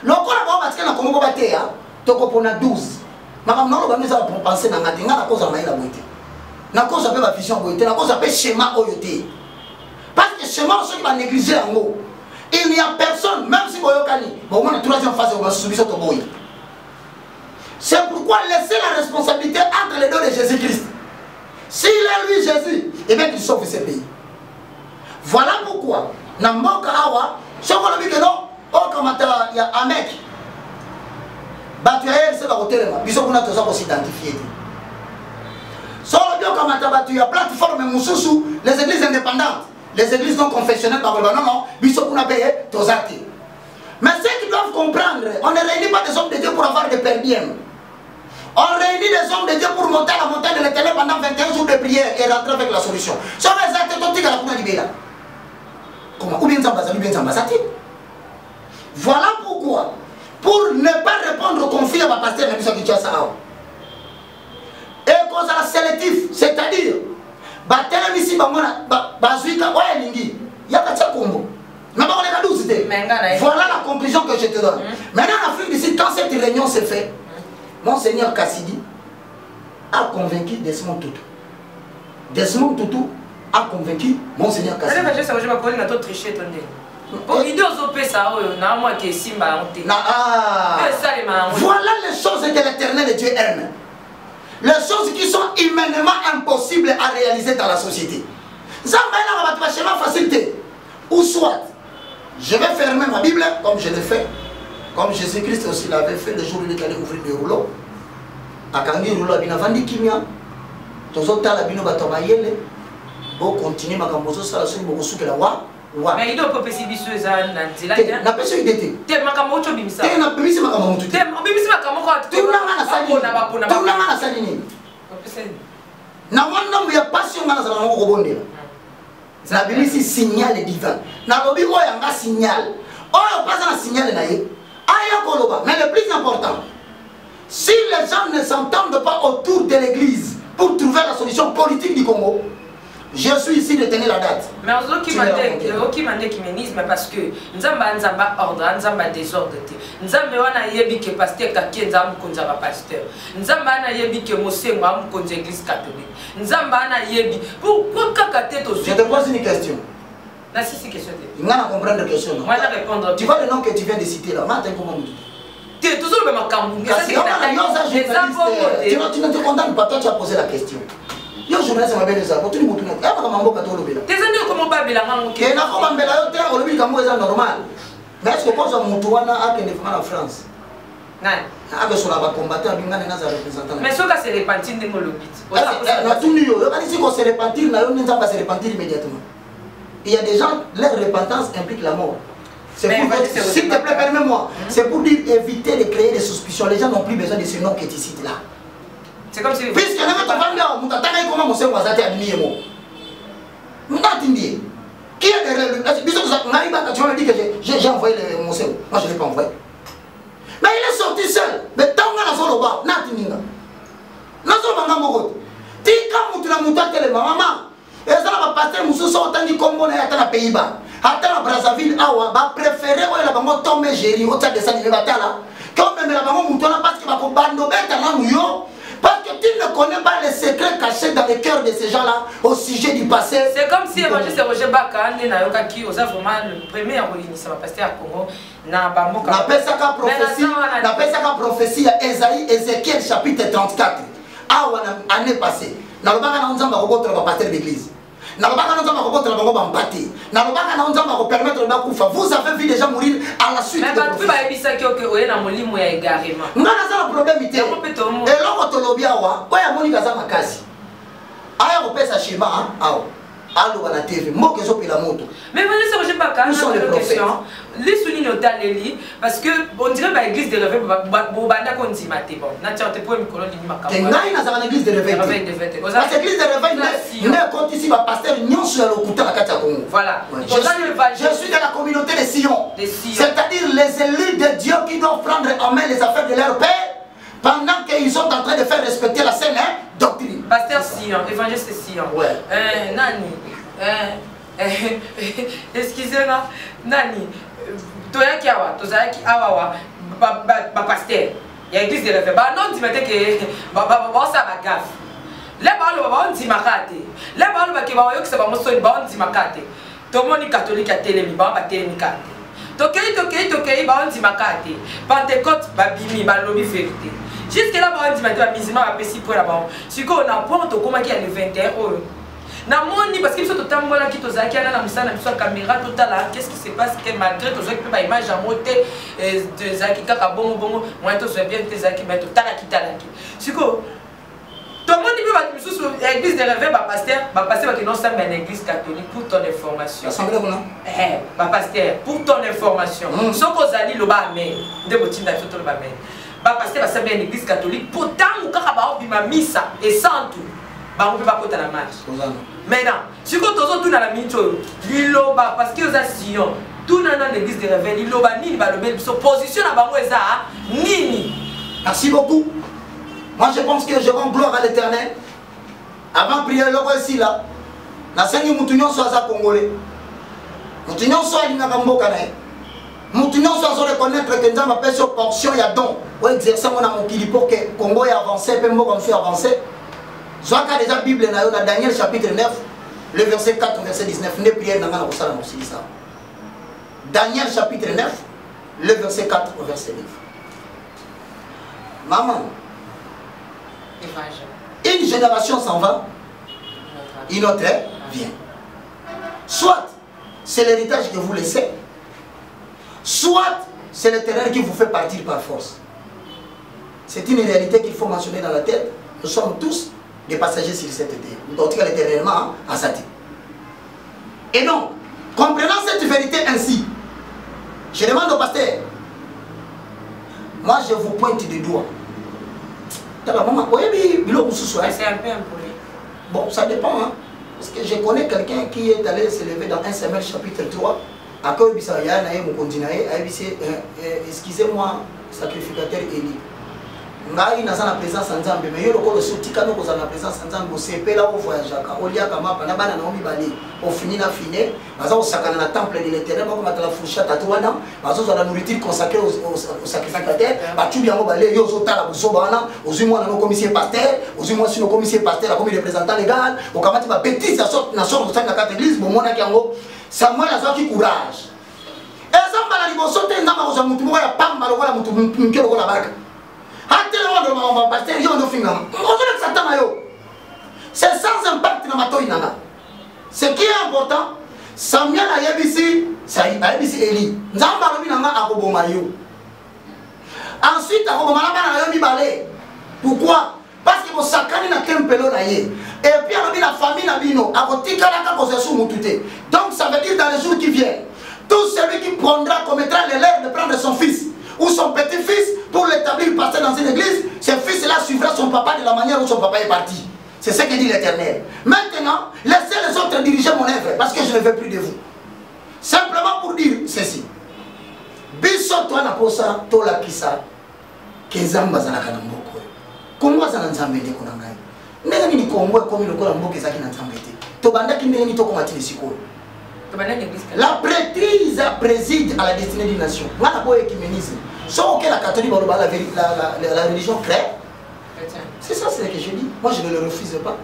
Le Congo, parce que le Congo, il y a 12. Mais quand nous avons pensé dans la cause de la cause de la vision, la cause de schéma. Parce que le schéma, ceux qui vont négliger en haut. Il n'y a personne, même si vous avez la troisième phase, on va subir ce boy. C'est pourquoi laisser la responsabilité entre les deux de Jésus-Christ. S'il est lui Jésus, et bien qu'il sauve ce pays. Voilà pourquoi, dans mon cas, si on dit que non, il y a un mec. C'est la hôtel, il faut qu'on s'identifier. Si on dit qu'il y a plateforme, les églises indépendantes. Les églises non confessionnelles, non, ils sont payé tous actes. Mais ceux qui doivent comprendre, on ne réunit pas des hommes de Dieu pour avoir des perdièmes. On réunit des hommes de Dieu pour monter à la montagne de l'Éternel pendant 21 jours de prière et rentrer avec la solution. Ça va être comment? Ou bien ça, voilà pourquoi, pour ne pas répondre au conflit à ma pasteur, même si tu as ça. Et cause à la sélectif, c'est-à-dire, voilà la conclusion que je te donne. Maintenant en Afrique d'ici, quand cette réunion s'est faite, Monseigneur Kassidi a convaincu Desmond Tutu. Desmond Tutu a convaincu Monseigneur Kassidi. Voilà les choses que l'Éternel Dieu aime. Les choses qui sont humainement impossibles à réaliser dans la société. Ça va être facilité. Ou soit, je vais fermer ma Bible, comme je l'ai fait, Comme Jésus-Christ aussi l'avait fait le jour où il est allé ouvrir des rouleaux. À Kangi rouleau, il a vendu Kimia. Tous autres, la bino batabayele. Bon, continuer ma cambozo, ça, c'est beaucoup souke la wa. Mais il doit pas passer bisous ça, Nanzila. N'a pas su d'être. T'es ma camocho bimisa. T'es n'a pas mis ma camocho. T'es bimisa ma camocho. T'es n'a pas na salini. T'es n'a pas na salini. Na wana mu ya passion ngana za ngo kobondela. Na bimisi signal divin. Na lobi oya nga signal. Oya pasa na signal na ye. Aya koloba. Mais le plus important, si les gens ne s'entendent pas autour de l'église pour trouver la solution politique du Congo, je suis ici de tenir la date. Mais on qui m'a dit parce que nous avons ordre, nous avons désordre. Nous avons yebi que pasteur kaki nous avons konza pasteur. Nous avons yebi que monsieur nous avons konza église catholique. Nous avons yebi pourquoi kakate to. Je te pose une question. Là si c'est question. Il n'a pas comprendre la question. Moi je répondre. Tu vois le nom que tu viens de citer là. Maintenant comment tu es toujours le même camou. Tu ne te condamnes pas, toi tu as posé la question. Yo journaliste m'a bien ça, pour tout le monde. Et ma mambo kato lobela. Tes amis comment pas bila ngango. Et na ko bambela yo te olobi kamo eza normal. Mais est-ce que quand ça mutu wana akende fama na France? Nani? Avec sur la combattant bingana na za représentant. Mais soka se repentir ndemo lobit. Na tuni yo, yo si ko se repentir na yo nza ba se repentir immédiatement. Il y a des gens leur repentance implique la mort. C'est pour s'il te plaît permets-moi, c'est pour dire éviter de créer des suspicions. Les gens n'ont plus besoin de ce nom que tu cites là. C'est comme si... Puisque nous avons dit comment monsieur Wazati a dit mot. Nous avons dit qui est derrière lui? Tu m'as dit que j'ai envoyé le monsieur. Moi je ne l'ai pas envoyé. Mais il est sorti seul. Mais tant qu'on a son loba, n'a pas dit. N'a pas dit mot. Tu quand tu as monté le maman. Et ça va passer monsieur sortant du Congo na yata na Pays-Bas. Attends la Brazzaville awa ba préféré ou la bango tomber géri au tête de ça ni batala. Comme même la bango mutona parce que ba ko bando beta na yo. Parce que tu ne connais pas les secrets cachés dans le cœur de ces gens-là au sujet du passé. C'est comme si évangile Roger Baka, qui osa vraiment le premier à ça va passer à Congo. Na pesa ka prophétie à Ézéchiel chapitre 34. Awa année passée. Na lobaka na nzamba robotra ba pasteur d'église. Na lobaka na nzamba robotra ba mbati. Na lobaka na nzamba ko permettre ba kufa. Vous avez vu déjà mourir à la suite. Mais ba tu ba ebisa ki oke oye na molimo ya égarement. Ngana za problème ité. Et loko to lobia wa, oya moni kaza makasi. Aya ko pesa shima awo. Allo bana TV, moke zo pela moto. Mais moi je sais pas quand une question. Les souligne au daleli parce que on dirait ba église de réveil banda ko nzimate bon. Na tchante pour mikolo limi makamba. Ngai na za église de réveil. Parce que l'église de réveil ne compte ici ba pasteur nyonso ya lokuta na kati ya Congo. Voilà. Je suis de la communauté de Sion. C'est-à-dire les élus de Dieu qui doivent prendre en main les affaires de leur père pendant qu'ils sont en train de faire respecter la saine doctrine. Pasteur Sion, évangéliste Sion. Ouais. Nani. Excusez-moi. Nani. Toyaki awa, tozaki awa ba pasteur. Il y a église de réveil. Ba non dit maintenant que ba ça ba gaffe. Les balles ba on dit makate. Les balles ba ke ba yo que ça ba moso ba on dit makate. Tout le monde catholique a télémi ba télémi kate. Tokei ba on dit makate. Pentecôte ba bimi ba lobi vérité. Jusque là ba on dit maintenant musulman ba pesi pour là-bas. Si ko na porte comment qui a le 21 euros. Na moni parce qu'il faut tout temps voilà qui tozaki ana na musana biso caméra total qu'est-ce qui se passe que malgré tozaki pe ba image en moté de zaki kaka bongo moi to so bien tezaki ba totala kitalaki. Siko tout le monde peut ba biso sur église de réveil ba pasteur qui non ça mais l'église catholique pour ton information. Assemblée bona. Ba pasteur pour ton information. Soko zali lo ba amen de botinda to lo ba amen. Ba pasteur ba ça bien l'église catholique pourtant ou kaka ba obima misa et sans tout. On peut pas côté la marche. Maintenant, si quand on tourne à la minute, liloba parce que ça Sion, tout dans l'église de réveil, liloba ni va le mettre position à bango eza nini. Merci beaucoup. Moi je pense que je rends gloire à l'Éternel. Avant prier le ici là, na sengi mutunyo so za congolais. Mutunyo so alinga kamboka na. Mutunyo so reconnaître que nzamba pèse portion ya don. Ou exercer mon amokili pour que Congo ait avancé, peu comme fait avancer. Soit quand déjà Bible dans Daniel chapitre 9, le verset 4 verset 19, ne prière dans la salle aussi ça. Daniel chapitre 9, le verset 4 au verset 9. Maman, une génération s'en va, une autre vient. Soit c'est l'héritage que vous laissez, soit c'est l'Éternel qui vous fait partir par force. C'est une réalité qu'il faut mentionner dans la tête. Nous sommes tous des passagers sur cette terre. En tout cas, l'éternellement à sa tête. Et donc, comprenant cette vérité ainsi, je demande au pasteur, moi je vous pointe des doigts. C'est un peu impoli. Bon, ça dépend. Hein? Parce que je connais quelqu'un qui est allé se lever dans 1 Samuel chapitre 3. Excusez-moi, sacrificateur Élie. Ngai naza na présence en Nzambe mais yo lokolo sotika no kozala na présence en Nzambe osepela o voyageaka oliaka mapa na bana na mibale au fini na fine baza osakana na temple de l'Éternel bako matala fourchette atwana bazo za la nourriture consacrée au sacrificateur batu biango bale yo zotala bosoba wana ozui mwana no commissaire pasteur ozui mwana sino commissaire pasteur comme représentant légal okamati ba bêtise na sorte de la église bon mona kiango Samuel azaki courage ezamba la liboso te nzamba ko za mutu moko ya pamba lokola mutu nkelo lokola baraka. C'est sans impact dans ma toïnana. Ce qui est important, Samuel a yébisi Eli. Nzamba lobi nanga akoboma yo. Ensuite akoboma na yo mibale. Pourquoi? Parce que sakani na tempelo na ye. Et puis alobi la famille na bino akotikala ka kosesu mutute. Donc ça veut dire dans les jours qui viennent, tout celui qui prendra commettra l'erreur de prendre son fils ou son petit-fils pour l'établir pasteur dans une église, ce fils-là suivra son papa de la manière où son papa est parti. C'est ce que dit l'Éternel. Maintenant, laissez les autres diriger mon œuvre parce que je ne veux plus de vous. Simplement pour dire ceci. Biso toi na posa tola kisa kezamba za kana mboko. Kongo za nzambe de kuna ngai. Ndenge ni Kongo comme le kola mboke za kina nzambe te. To banda kindenge ni to ko matili siko. La prêtrise préside à la destinée d'une nation. Ngana boye ecuménisme. Sauf que la catholique la religion crée. C'est ça, c'est ce que je dis. Moi je ne le refuse pas.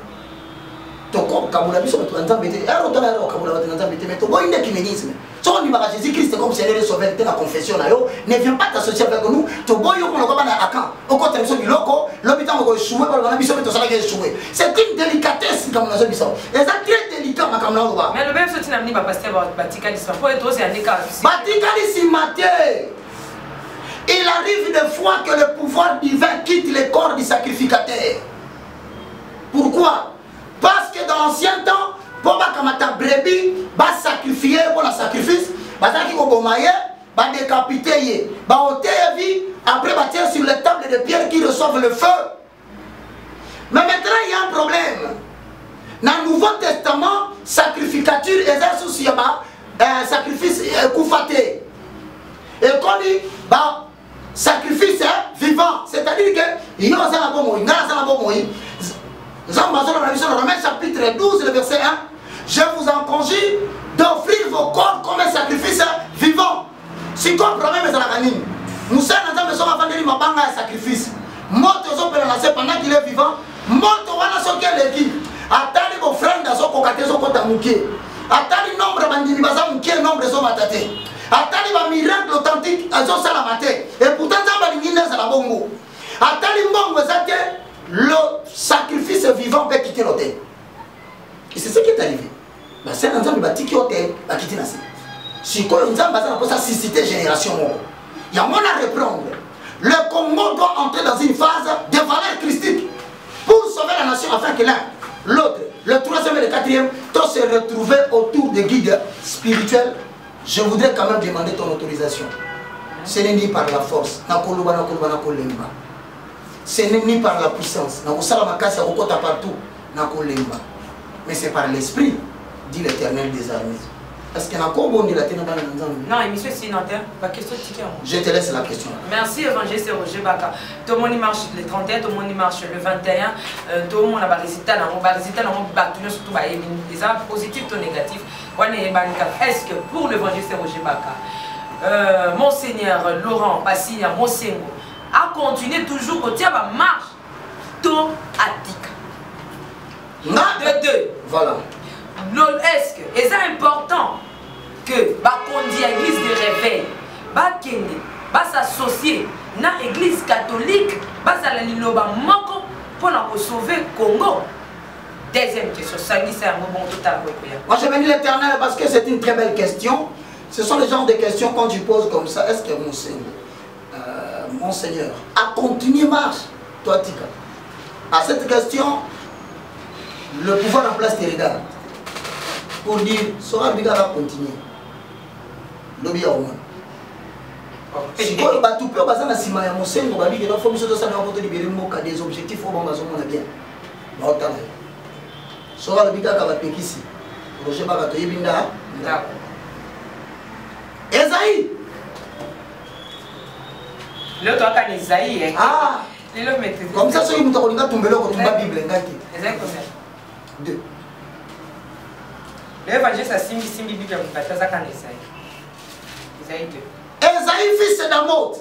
Donc comme la biso to nzambe te. Alors to na comme la nzambe te mais to boye ecuménisme. So on dit Jésus Christ comme Seigneur et Sauveur de la confession na yo, ne viens pas t'associer avec nous. To boye ko na na akan. Au côté biso du loco, l'habitant ko échouer par la biso to ça que échouer. C'est une délicatesse comme la biso. Et ça très délicat ma comme là. Mais le même sorti n'a pas pasteur Batikali ça faut être aussi un écart. Batikali si maté. Il arrive des fois que le pouvoir divin quitte le corps du sacrificateur. Pourquoi? Parce que dans l'ancien temps, pour que brebis va sacrifier pour le sacrifice, va décapiter, va ôter la vie, après va tirer sur les tables de pierre qui reçoivent le feu. Mais maintenant il y a un problème. Dans le Nouveau Testament, sacrificature exerce aussi un sacrifice koufaté. Et qu'on dit, sacrifice vivant, c'est-à-dire que il y a un bon moyen, Romains chapitre 12, le verset 1. Je vous en conjure d'offrir vos corps comme un sacrifice vivant. Si comme problème est la canine, nous sommes en train de faire un sacrifice. Mort pendant qu'il est vivant, mort au qui est l'équipe. Attendez vos frères dans son cocaté, son côté mouqué. Attendez nombre de bandits, mouqué, nombre de son mataté. Attendez va miracle authentique, à son salamate. Et pourtant, ça va l'igner à la bongo. Attendez mon le sacrifice vivant peut quitter l'hôtel. Et c'est ce qui est arrivé. C'est un ensemble qui quitte l'hôtel, va quitter l'hôtel. Si on a ça susciter génération, il y a moins à reprendre. Le Congo doit entrer dans une phase de valeur christique pour sauver la nation afin que l'un, l'autre, le troisième et le quatrième, tous se retrouver autour des guides spirituels. Je voudrais quand même demander ton autorisation. Ce n'est ni par la force, ce n'est ni par la puissance, mais c'est par l'esprit, dit l'Éternel des armées. Est-ce qu'il y a encore bon de la tête? Non, monsieur Sinantin, pas question de ticket. Je te laisse la question. Merci, évangéliste Roger Baka. Tout le monde marche le 31, tout le monde marche le 21. Tout le monde a résultat, surtout des arbres positifs ou négatifs. Est-ce que pour l'évangéliste Roger Baka, Monseigneur Laurent Bassigna Monsengo a continué toujours au tien de marche tout attique? De deux. Voilà. Est-ce que c'est important que l'église de réveil va s'associer à l'église catholique pour sauver le Congo? Deuxième question, ça c'est un moment total. Moi je bénis l'Éternel parce que c'est une très belle question. Ce sont les genres de questions quand tu poses comme ça. Est-ce que mon Seigneur a continué marche? Toi, Tika. À cette question, le pouvoir en place tes regards pour dire, Sora Biga va continuer. Lobby à Oman. Si vous avez tout peur, vous avez dit que mon Seigneur va libérer des objectifs au moment où on a bien. Sora Biga va péquer ici. Roger Bagato Yebinda. Esaïe. Le temps qu'à Esaïe. Ah. Comme ça, si vous avez tombé là, vous avez Bible. Esaïe combien? 2. L'évangile, c'est Simbi Bible. C'est ça qu'à Esaïe. Esaïe 2. Esaïe, fils d'Amoth.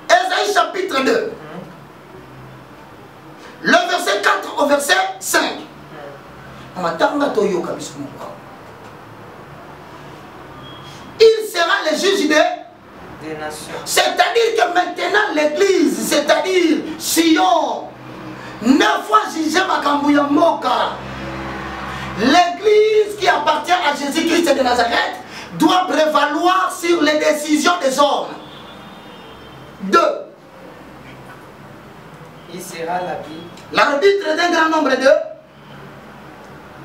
Esaïe, chapitre 2. Le verset 4 au verset 5. Il sera le juge des nations. C'est-à-dire que maintenant l'église, c'est-à-dire Sion, 9 fois jugé Makambouya Moka. L'église qui appartient à Jésus-Christ de Nazareth doit prévaloir sur les décisions des hommes. 2. Il sera l'arbitre d'un grand nombre de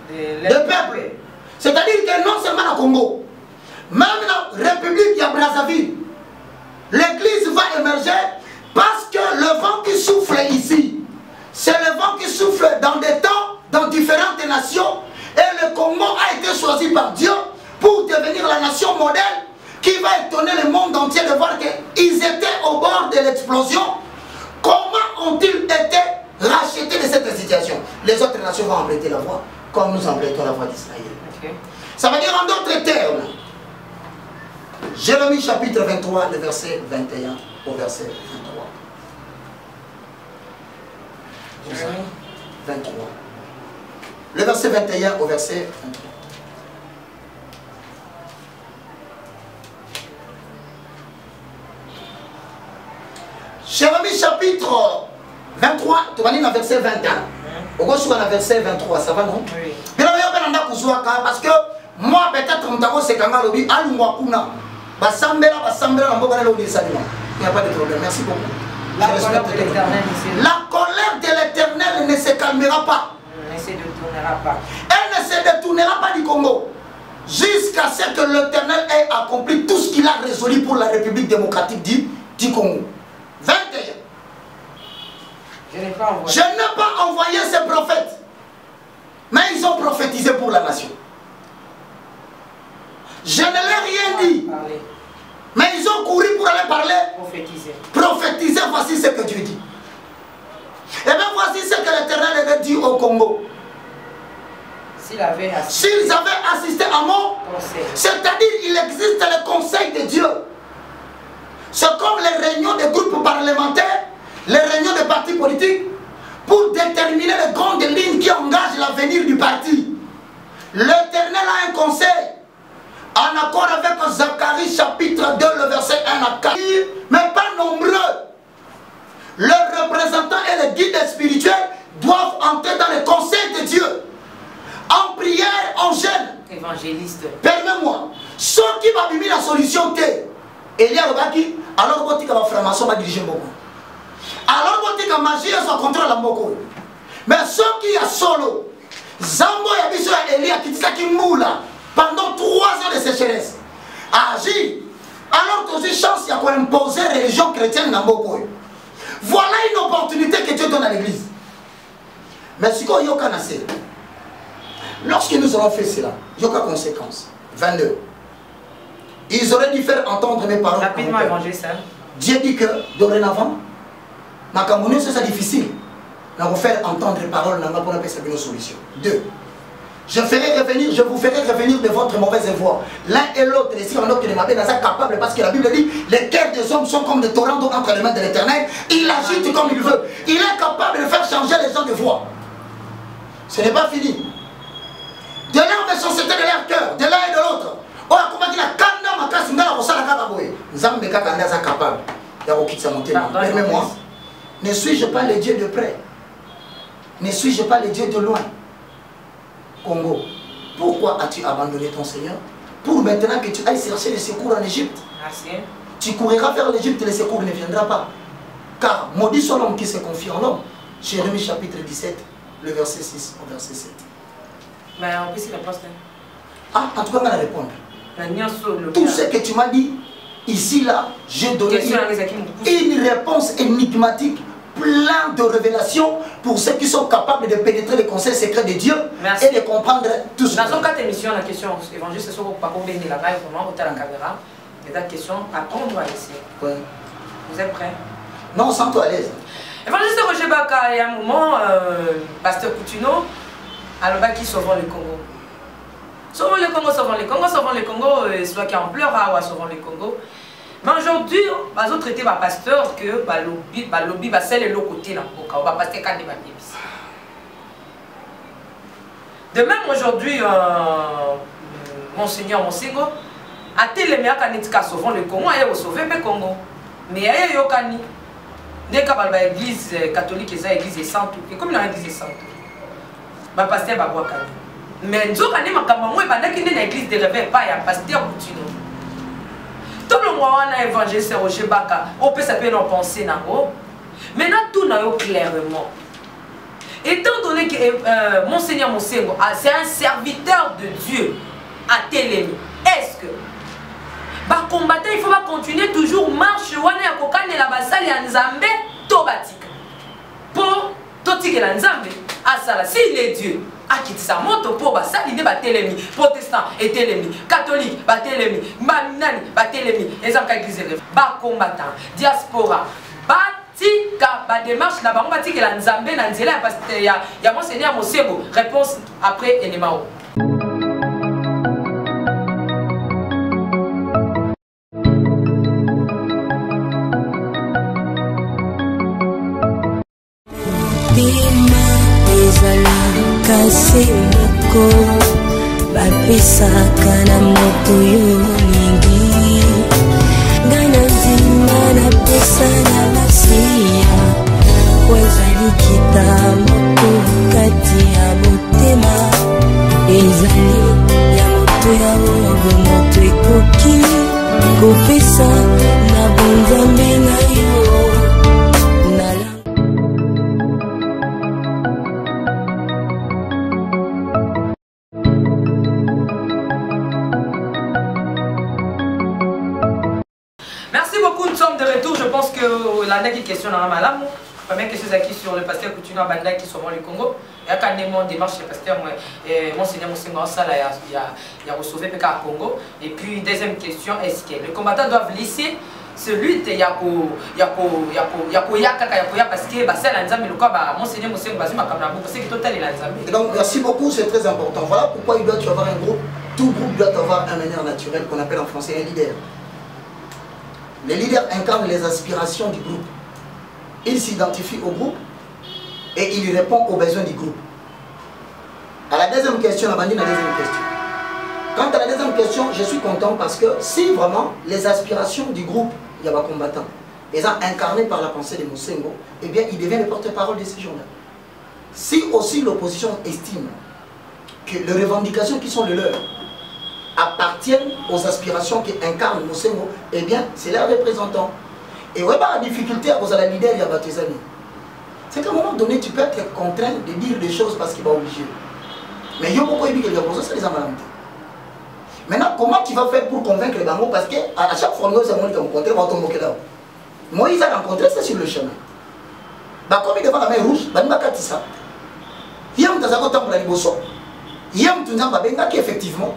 peuples. C'est-à-dire que non seulement au Congo, même la République de Brazzaville, l'église va émerger parce que le vent qui souffle ici, c'est le vent qui souffle dans des temps, dans différentes nations, et le Congo a été choisi par Dieu pour devenir la nation modèle qui va étonner le monde entier de voir qu'ils étaient au bord de l'explosion. Comment ont-ils été rachetés de cette situation? Les autres nations vont emprunter la voie, comme nous empruntons la voie d'Israël. Okay. Ça veut dire en d'autres termes, Jérémie chapitre 23, le verset 21 au verset 23. Jérémie 23. Le verset 21 au verset 23. Jérémie chapitre 23, tu vas lire le verset 21. Au gauche, tu vas le verset 23, ça va non? Oui. Parce que moi, peut-être, je vais dire, il n'y a pas de problème. Merci beaucoup. La colère de l'Éternel ne se calmera pas. Ne se détournera pas. Elle ne se détournera pas du Congo. Jusqu'à ce que l'Éternel ait accompli tout ce qu'il a résolu pour la République démocratique du Congo. 21. Je n'ai pas envoyé ces prophètes. Mais ils ont prophétisé pour la nation. Je ne l'ai rien dit. Mais ils ont couru pour aller parler. Prophétiser. Prophétiser, voici ce que Dieu dit. Et bien voici ce que l'Éternel avait dit au Congo. S'ils avaient assisté à mon conseil. C'est-à-dire qu'il existe le conseil de Dieu. C'est comme les réunions des groupes parlementaires, les réunions des partis politiques, pour déterminer les grandes lignes qui engagent l'avenir du parti. L'Éternel a un conseil, en accord avec Zacharie chapitre 2, le verset 1 à 4, mais pas nombreux. Leurs représentants et les guides spirituels doivent entrer dans le conseil de Dieu, en prière, en jeûne. Évangéliste. Permets-moi, ceux qui vont vivre la solution T, et il y a le baki, alors vous dites que la franc-maçon va diriger beaucoup. Alors vous dites que la magie soit contrôle beaucoup. Mais ceux qui sont solo, Zambo et Abisso et Elia qui disent qu'ils moulent pendant 3 ans de sécheresse, agir, alors que j'ai chance de imposer la religion chrétienne dans beaucoup. Voilà une opportunité que Dieu donne à l'église. Mais ce qu'on y a cassé, lorsque nous avons fait cela, il y a aucune conséquence. 22. Ils auraient dû faire entendre mes paroles. Rapidement, évangéliste. Dieu dit que dorénavant, ma camouflage c'est difficile. Nous allons faire entendre les paroles pour appeler ça une solution. 2. Je vous ferai revenir de votre mauvaise voie. L'un et l'autre, ici, on autre n'est pas capable parce que la Bible dit les cœurs des hommes sont comme des torrents d'eau entre les mains de l'Éternel. Il agite comme il veut. Il est capable de faire changer les gens de voie. Ce n'est pas fini. De leur méchanceté de leur cœur, de l'un et de l'autre. Oh, comment dire, quand ma casse, capable. Permets-moi. Ne suis-je pas le Dieu de près? Ne suis-je pas le Dieu de loin? Congo. Pourquoi as-tu abandonné ton Seigneur? Pour maintenant que tu ailles chercher le secours en Égypte. Merci. Tu courras vers l'Égypte et le secours ne viendra pas. Car maudit soit l'homme qui se confie en l'homme. Jérémie chapitre 17, le verset 6 au verset 7. Mais on peut s'y répondre. Ah, en tout cas, on va répondre. Le Tout ce que tu m'as dit, ici, là, j'ai donné une réponse énigmatique, plein de révélations pour ceux qui sont capables de pénétrer les conseils secrets de Dieu. Merci. Et de comprendre tout ce dans une quatre émissions, la question évangéliste, c'est pas qu'on bénit la live, vraiment, au la caméra. Et la question, apprendre à laisser. Ouais. Vous êtes prêts? Non, sens-toi à l'aise. Évangéliste Roger Baka, il y a un moment, Pasteur Coutinho, à l'objet qui sauvant le Congo. Sauvons le Congo, sauvons le Congo, sauvons le Congo, soit qui en pleure, ou sauvons le Congo. Mais aujourd'hui, on va traiter le pasteur que le lobby va ser le côté là, on va passer quand même. De même aujourd'hui, Monseigneur Monsengo a télémé à Kanetika sauvant le Congo, il a sauvé le Congo. Mais il y a Yokani. Dès que l'église catholique est l'église sainte, comme dans l'église sainte, le pasteur va boire. Mais nous avons dit que l'église de réveil pas un pasteur Coutinho. Tout le monde a évangéliste Roger Baka, on peut s'appeler nos pensées. Maintenant, tout n'a pas clairement. Étant donné que Monseigneur Monsengo, c'est un serviteur de Dieu à Télémi, est-ce que combattant, il faut continuer toujours marche wana kokane la basali ya Nzambe to batika pour totike la Nzambe asala si il est Dieu akitisa moto pour basali ne batelemi protestant et telemi catholique batelemi maminani batelemi ezaka église ba combattant diaspora batika ba démarche na bango batika la Nzambe na nzela ya pasteur ya Monseigneur Monsengo. Réponse après Enemao. Kaseleko bapesaka na moto yo mingi ngana nzima napesa na masiya wezali kita moto kati ya motema ezali ya moto ya bongo moto ekoki kopesa na bonzambe na yo. Je pense que la dernière question dans la malam, la première question c'est sur le pasteur Coutinho Banda qui sont le Congo. Il y a quand même démarche le pasteur Monseigneur Monsengo Sala il a recevé PK à Congo. Et puis deuxième question, est-ce que les combattants doivent laisser celui de Yako parce que c'est l'Anzambe le quoi Monseigneur Monsengo Bazima Kamnabou parce que total est l'Anzambe. Donc merci beaucoup, c'est très important. Voilà pourquoi il doit y avoir un groupe. Tout groupe doit avoir un meneur naturel qu'on appelle en français un leader. Les leaders incarnent les aspirations du groupe. Il s'identifie au groupe et il répond aux besoins du groupe. À la deuxième question, la deuxième question. Quant à la deuxième question, je suis content parce que si vraiment les aspirations du groupe Yaba Combattant sont incarnées par la pensée de Monsengo, eh bien il devient le porte-parole de ces gens-là. Si aussi l'opposition estime que les revendications qui sont les leurs appartiennent aux aspirations qui incarnent Monsengo, eh bien, c'est leurs représentants. Et ouais, la difficulté à cause de la leader, il y a des années. C'est qu'à un moment donné, tu peux être contraint de dire des choses parce qu'il va obligé. Mais il y a beaucoup de gens qui disent que c'est maintenant, comment tu vas faire pour convaincre les Bango? Parce qu'à chaque fois que nous avons rencontré, on va tomber là. Moïse a rencontré ça sur le chemin. Bah, comme il devant la main rouge, il va faire ça. Il y a un temps pour la liboso. Il y a un temps qui effectivement.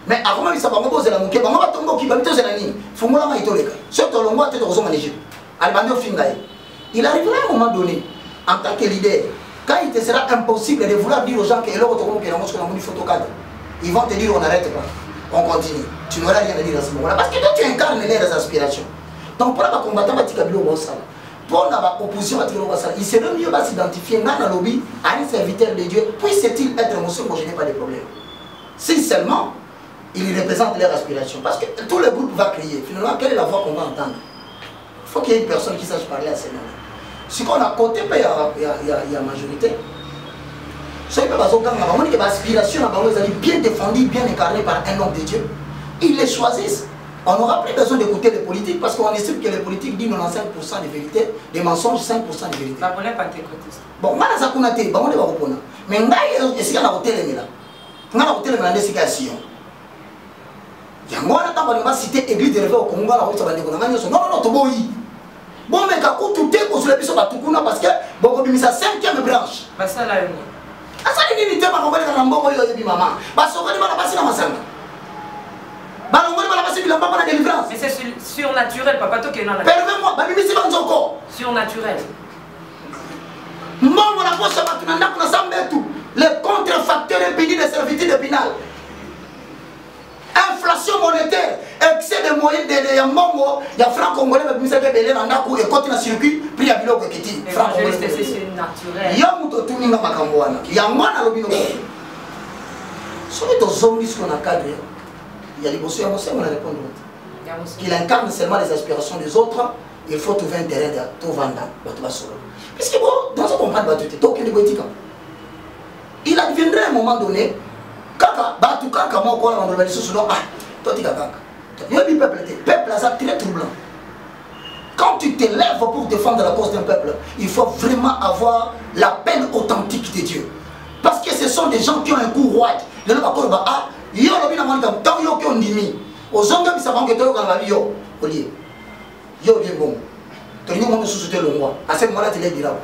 Mais avant de savoir que la moquette, on va tomber au Kibamito Zelani. Fumula Maïtoleka. Surtout le mois de Rosom en Égypte. Il arrivera à un moment donné, en tant que leader, quand il te sera impossible de vouloir dire aux gens que l'autre photocadre, ils vont te dire on arrête pas, on continue. Tu n'auras rien à dire à ce moment-là. Parce que toi tu incarnes les aspirations. Donc pour la combattant, pour l'opposition, il serait mieux de s'identifier dans le lobby à un serviteur de Dieu. Puisse-t-il être Monsengo, je n'ai pas de problème. Si seulement ils représentent leurs aspirations. Parce que tout le groupe va crier. Finalement, quelle est la voix qu'on va entendre? Il faut qu'il y ait une personne qui sache parler à ces moments. Si on a côté, il y a majorité. Ceux qui ont l'aspiration bien défendue, bien incarnée par un homme de Dieu, ils les choisissent. On n'aura plus besoin d'écouter les politiques parce qu'on estime que les politiques disent 95% de vérité, des mensonges 5% de vérité. Bon, moi, je suis pas mais je suis là. Je suis là. Yango wana tamba ni cité église de réveil au Congo la route bande konanga nyoso non to boyi bon mais ka ko tout est ko sur biso batukuna parce que boko bimisa 5e branche basala yoni asali ni te ba ko bele ka mboko yo yebi mama basoko ni bana basi na masanga bana ngoni bana basi bilamba na délivrance mais c'est surnaturel papa to ke nana permets-moi ba bimisi banzoko surnaturel mbongo na posa batuna ndako na sambetu les contrefacteurs impédis de servitude épinal. Inflation monétaire, excès de moyens de Yambongo, il y a franc congolais, mais vous savez, il y a un côté dans le circuit, puis il y a un billet qui est franc congolais. C'est naturel. Il y a un tout le monde qui a un moine à l'obino. Sur les zombies qu'on a cadré, il y a les bosseurs, on a répondu. Qu'il incarne seulement les aspirations des autres, il faut trouver un terrain de tout vendre, puisque bon, dans ce qu'on parle de tout, il adviendrait à un moment donné. Kaka, batu kaka mo ko na ndobeli susu no ah toi tu kaka. Yobi peuple ça très troublant. Quand tu te lèves pour défendre la cause d'un peuple, il faut vraiment avoir la peine authentique de Dieu. Parce que ce sont des gens qui ont un coup roi. Le nom bakolo ba ah yo lobi na manda tant yo ki ondimi. Ozonga bisa bango to ka ba yo olie. Yo bien bon. To ni mo susu te longwa. À ce moment-là tu les diras.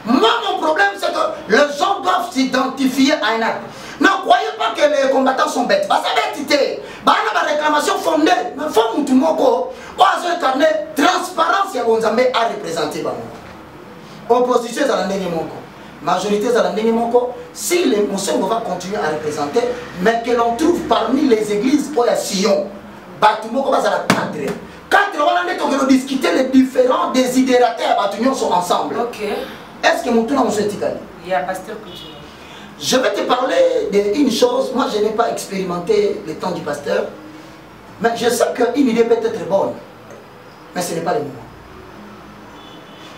Moi mon problème c'est que les gens doivent s'identifier à un acte. Ne croyez pas que les combattants sont bêtes. Parce que bêtité, il y a une réclamation fondée. Mais il faut que tout le monde ait une transparence à représenter. Opposition est à la majorité est à la si les Moussens vont continuer à représenter, mais que l'on trouve parmi les églises pour la Sion, tout le monde va à la cadre. Quand on discuter les différents désidérateurs, tout le monde sont ensemble. Est-ce que nous sommes il y a pasteur Couture. Je vais te parler d'une chose, moi je n'ai pas expérimenté le temps du pasteur, mais je sais qu'une idée peut être bonne, mais ce n'est pas le moment.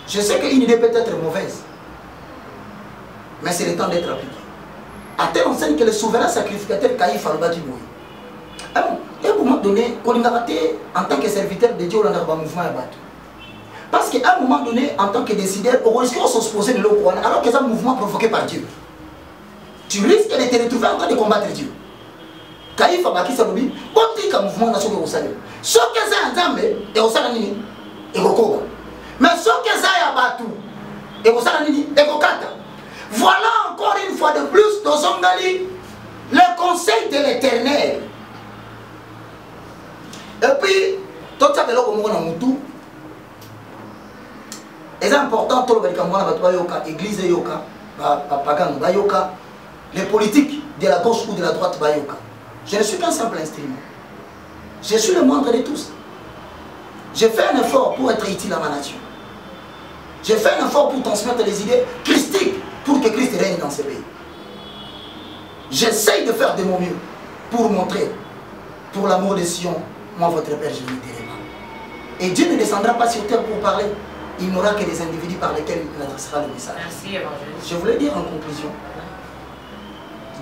Je sais qu'une idée peut être mauvaise, mais c'est le temps d'être appliqué. À telle enseigne que le souverain sacrificateur Caïphe Alba Djiboui, à un moment donné, on a raté en tant que serviteur de Dieu, on a un mouvement à battre. Parce qu'à un moment donné, en tant que décideur, on risque de s'opposer de l'eau, alors que c'est un mouvement provoqué par Dieu. Tu risques de te retrouver en train de combattre Dieu. Caïphe a bâti sa lobby, bon, tu as un mouvement dans ce que vous savez. Ce que c'est un zambe, et au salanini, et au koba. Mais ce que c'est un batou, et au salanini, et au kata. Voilà encore une fois de plus dans Zongali, le conseil de l'Éternel. Et puis, tout ça, c'est important, tout le monde, l'église yoka, les politiques de la gauche ou de la droite bayoka. Je ne suis qu'un simple instrument. Je suis le moindre de tous. J'ai fait un effort pour être utile à ma nation. J'ai fait un effort pour transmettre les idées christiques pour que Christ règne dans ce pays. J'essaye de faire de mon mieux pour montrer, pour l'amour de Sion, moi votre Père, je ne dirai pas. Et Dieu ne descendra pas sur terre pour parler. Il n'aura que des individus par lesquels il adressera le message. Merci, évangéliste. Je voulais dire en conclusion,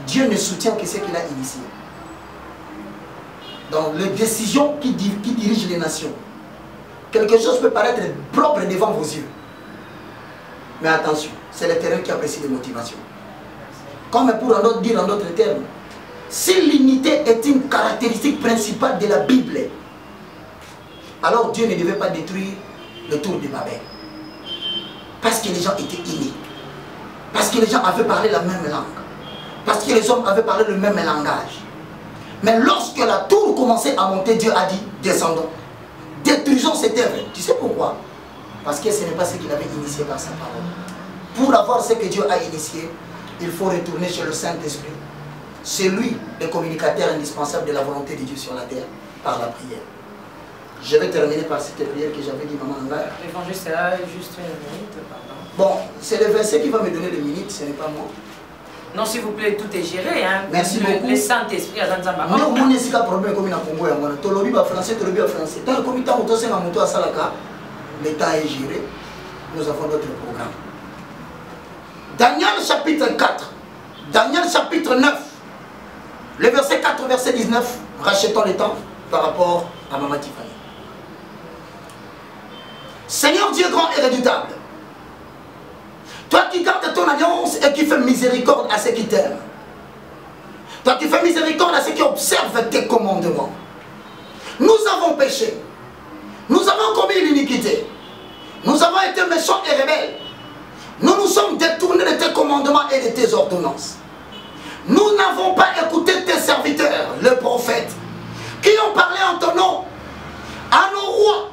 Dieu ne soutient que ce qu'il a initié. Dans les décisions qui dirigent les nations, quelque chose peut paraître propre devant vos yeux. Mais attention, c'est le terrain qui apprécie les motivations. Comme pour dire en d'autres termes, si l'unité est une caractéristique principale de la Bible, alors Dieu ne devait pas détruire le tour de Babel. Parce que les gens étaient unis. Parce que les gens avaient parlé la même langue. Parce que les hommes avaient parlé le même langage. Mais lorsque la tour commençait à monter, Dieu a dit, descendons. Détruisons cette œuvre. Tu sais pourquoi? Parce que ce n'est pas ce qu'il avait initié par sa parole. Pour avoir ce que Dieu a initié, il faut retourner chez le Saint-Esprit. C'est lui le communicateur indispensable de la volonté de Dieu sur la terre, par la prière. Je vais terminer par cette prière que j'avais dit, Maman Anga. L'évangile, c'est juste une minute, pardon. Bon, c'est le verset qui va me donner les minutes, ce n'est pas moi. Non, s'il vous plaît, tout est géré. Hein. Merci beaucoup. Le Saint-Esprit à Zanzamba. Non, mon est un problème comme en Congo. Tu lobby en français, tu lobby en français. Tant que tu as un moto à Salaka, l'État est géré. Nous avons d'autres programmes. Daniel chapitre 4, Daniel chapitre 9, le verset 4, verset 19, rachetons le temps par rapport à Maman Tiffany. Seigneur Dieu grand et redoutable, toi qui gardes ton alliance et qui fais miséricorde à ceux qui t'aiment, toi qui fais miséricorde à ceux qui observent tes commandements, nous avons péché, nous avons commis l'iniquité, nous avons été méchants et rebelles, nous nous sommes détournés de tes commandements et de tes ordonnances. Nous n'avons pas écouté tes serviteurs, les prophètes, qui ont parlé en ton nom à nos rois,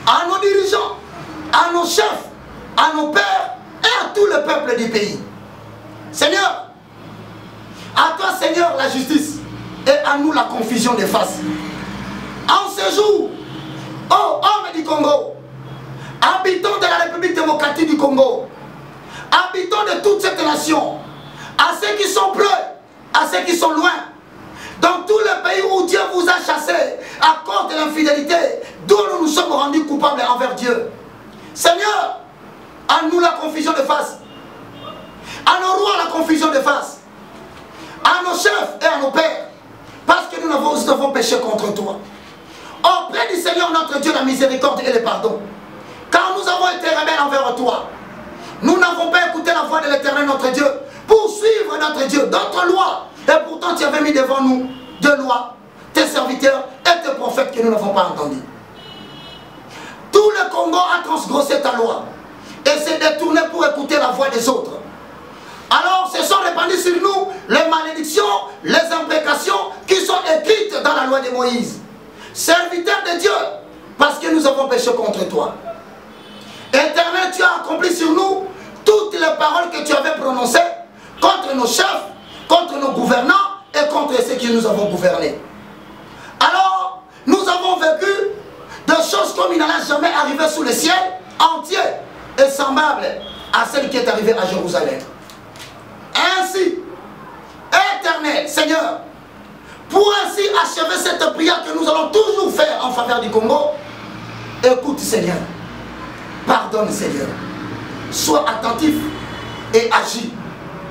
à nos dirigeants, à nos chefs, à nos pères et à tout le peuple du pays. Seigneur, à toi Seigneur la justice et à nous la confusion des faces. En ce jour, ô hommes du Congo, habitants de la République démocratique du Congo, habitants de toute cette nation, à ceux qui sont près, à ceux qui sont loin, dans tout le pays où Dieu vous a chassés à cause de l'infidélité, d'où nous nous sommes rendus coupables envers Dieu. Seigneur, à nous la confusion de face, à nos rois la confusion de face, à nos chefs et à nos pères, parce que nous avons péché contre toi. Auprès du Seigneur notre Dieu, la miséricorde et le pardon. Car nous avons été rebelles envers toi. Nous n'avons pas écouté la voix de l'Éternel notre Dieu pour suivre notre Dieu, d'autres lois. Et pourtant tu avais mis devant nous deux lois, tes serviteurs et tes prophètes que nous n'avons pas entendus. Tout le Congo a transgressé ta loi et s'est détourné pour écouter la voix des autres. Alors se sont répandues sur nous les malédictions, les imprécations qui sont écrites dans la loi de Moïse. Serviteurs de Dieu, parce que nous avons péché contre toi. Éternel, tu as accompli sur nous toutes les paroles que tu avais prononcées contre nos chefs, contre nos gouvernants et contre ceux qui nous avons gouvernés. Alors, nous avons vécu des choses comme il n'en a jamais arrivé sous le ciel entier et semblable à celle qui est arrivée à Jérusalem. Ainsi, Éternel, Seigneur, pour ainsi achever cette prière que nous allons toujours faire en faveur du Congo, écoute Seigneur, pardonne Seigneur, sois attentif et agis,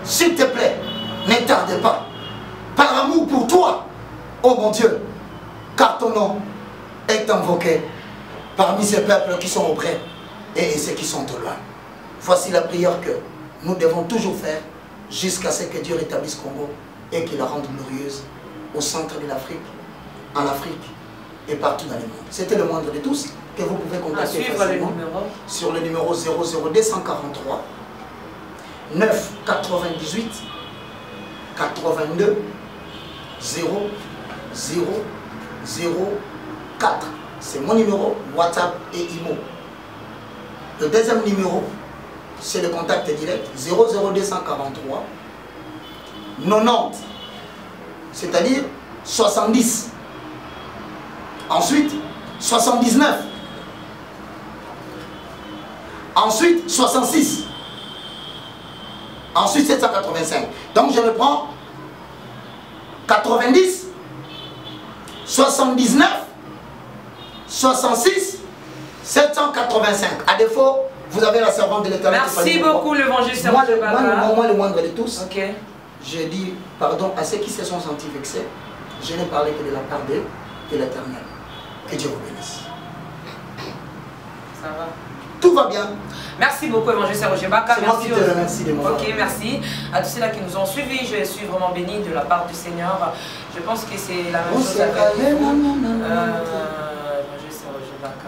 s'il te plaît, ne tarde pas, par amour pour toi, ô mon Dieu, car ton nom est invoqué parmi ces peuples qui sont auprès et ceux qui sont au loin. Voici la prière que nous devons toujours faire jusqu'à ce que Dieu rétablisse Congo et qu'il la rende glorieuse au centre de l'Afrique, en Afrique et partout dans le monde. C'était le moindre de tous que vous pouvez contacter facilement sur le numéro 00243 9 98 82 0 0 0 4. C'est mon numéro WhatsApp et IMO. Le deuxième numéro, c'est le contact direct 00243 90, c'est-à-dire 70. Ensuite 79. Ensuite 66. Ensuite 785. Donc je reprends 90 79 66 785. À défaut, vous avez la servante de l'Éternel. Merci beaucoup l'évangile. Moi le moindre de tous. Ok. Je dis pardon à ceux qui se sont sentis vexés. Je n'ai parlé que de la part de l'Éternel. Que Dieu vous bénisse. Ça va. Tout va bien. Merci beaucoup évangile Roger Baka. C'est moi qui te remercie de moi. Ok, merci à tous ceux-là qui nous ont suivis. Je suis vraiment béni de la part du Seigneur. Je pense que c'est la même chose avec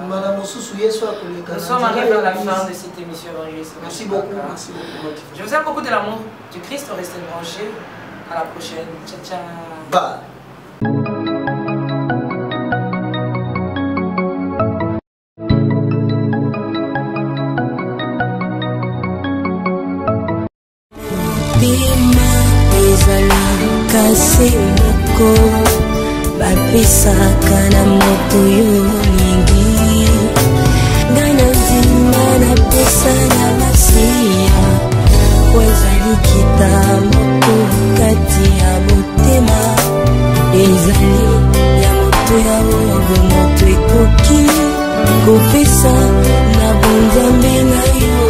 nous sommes arrivés à la fin de cette émission. Merci beaucoup. Merci beaucoup. Je vous aime beaucoup de l'amour du Christ. Restez branchés. À la prochaine. Ciao, ciao. Bye. Bima ezali kasi moko bapisaka na moto yo mingi ngai na ndima napesa na masiya ezali kita moko kati ya motema ezali ya moto ya oyo moto ekoki kopesa na bonzambe na yo.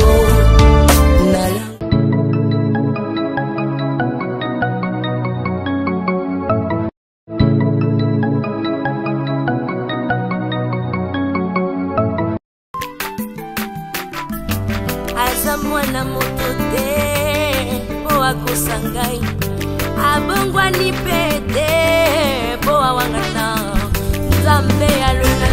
sangai abongwani pete po awangata Nzambe alona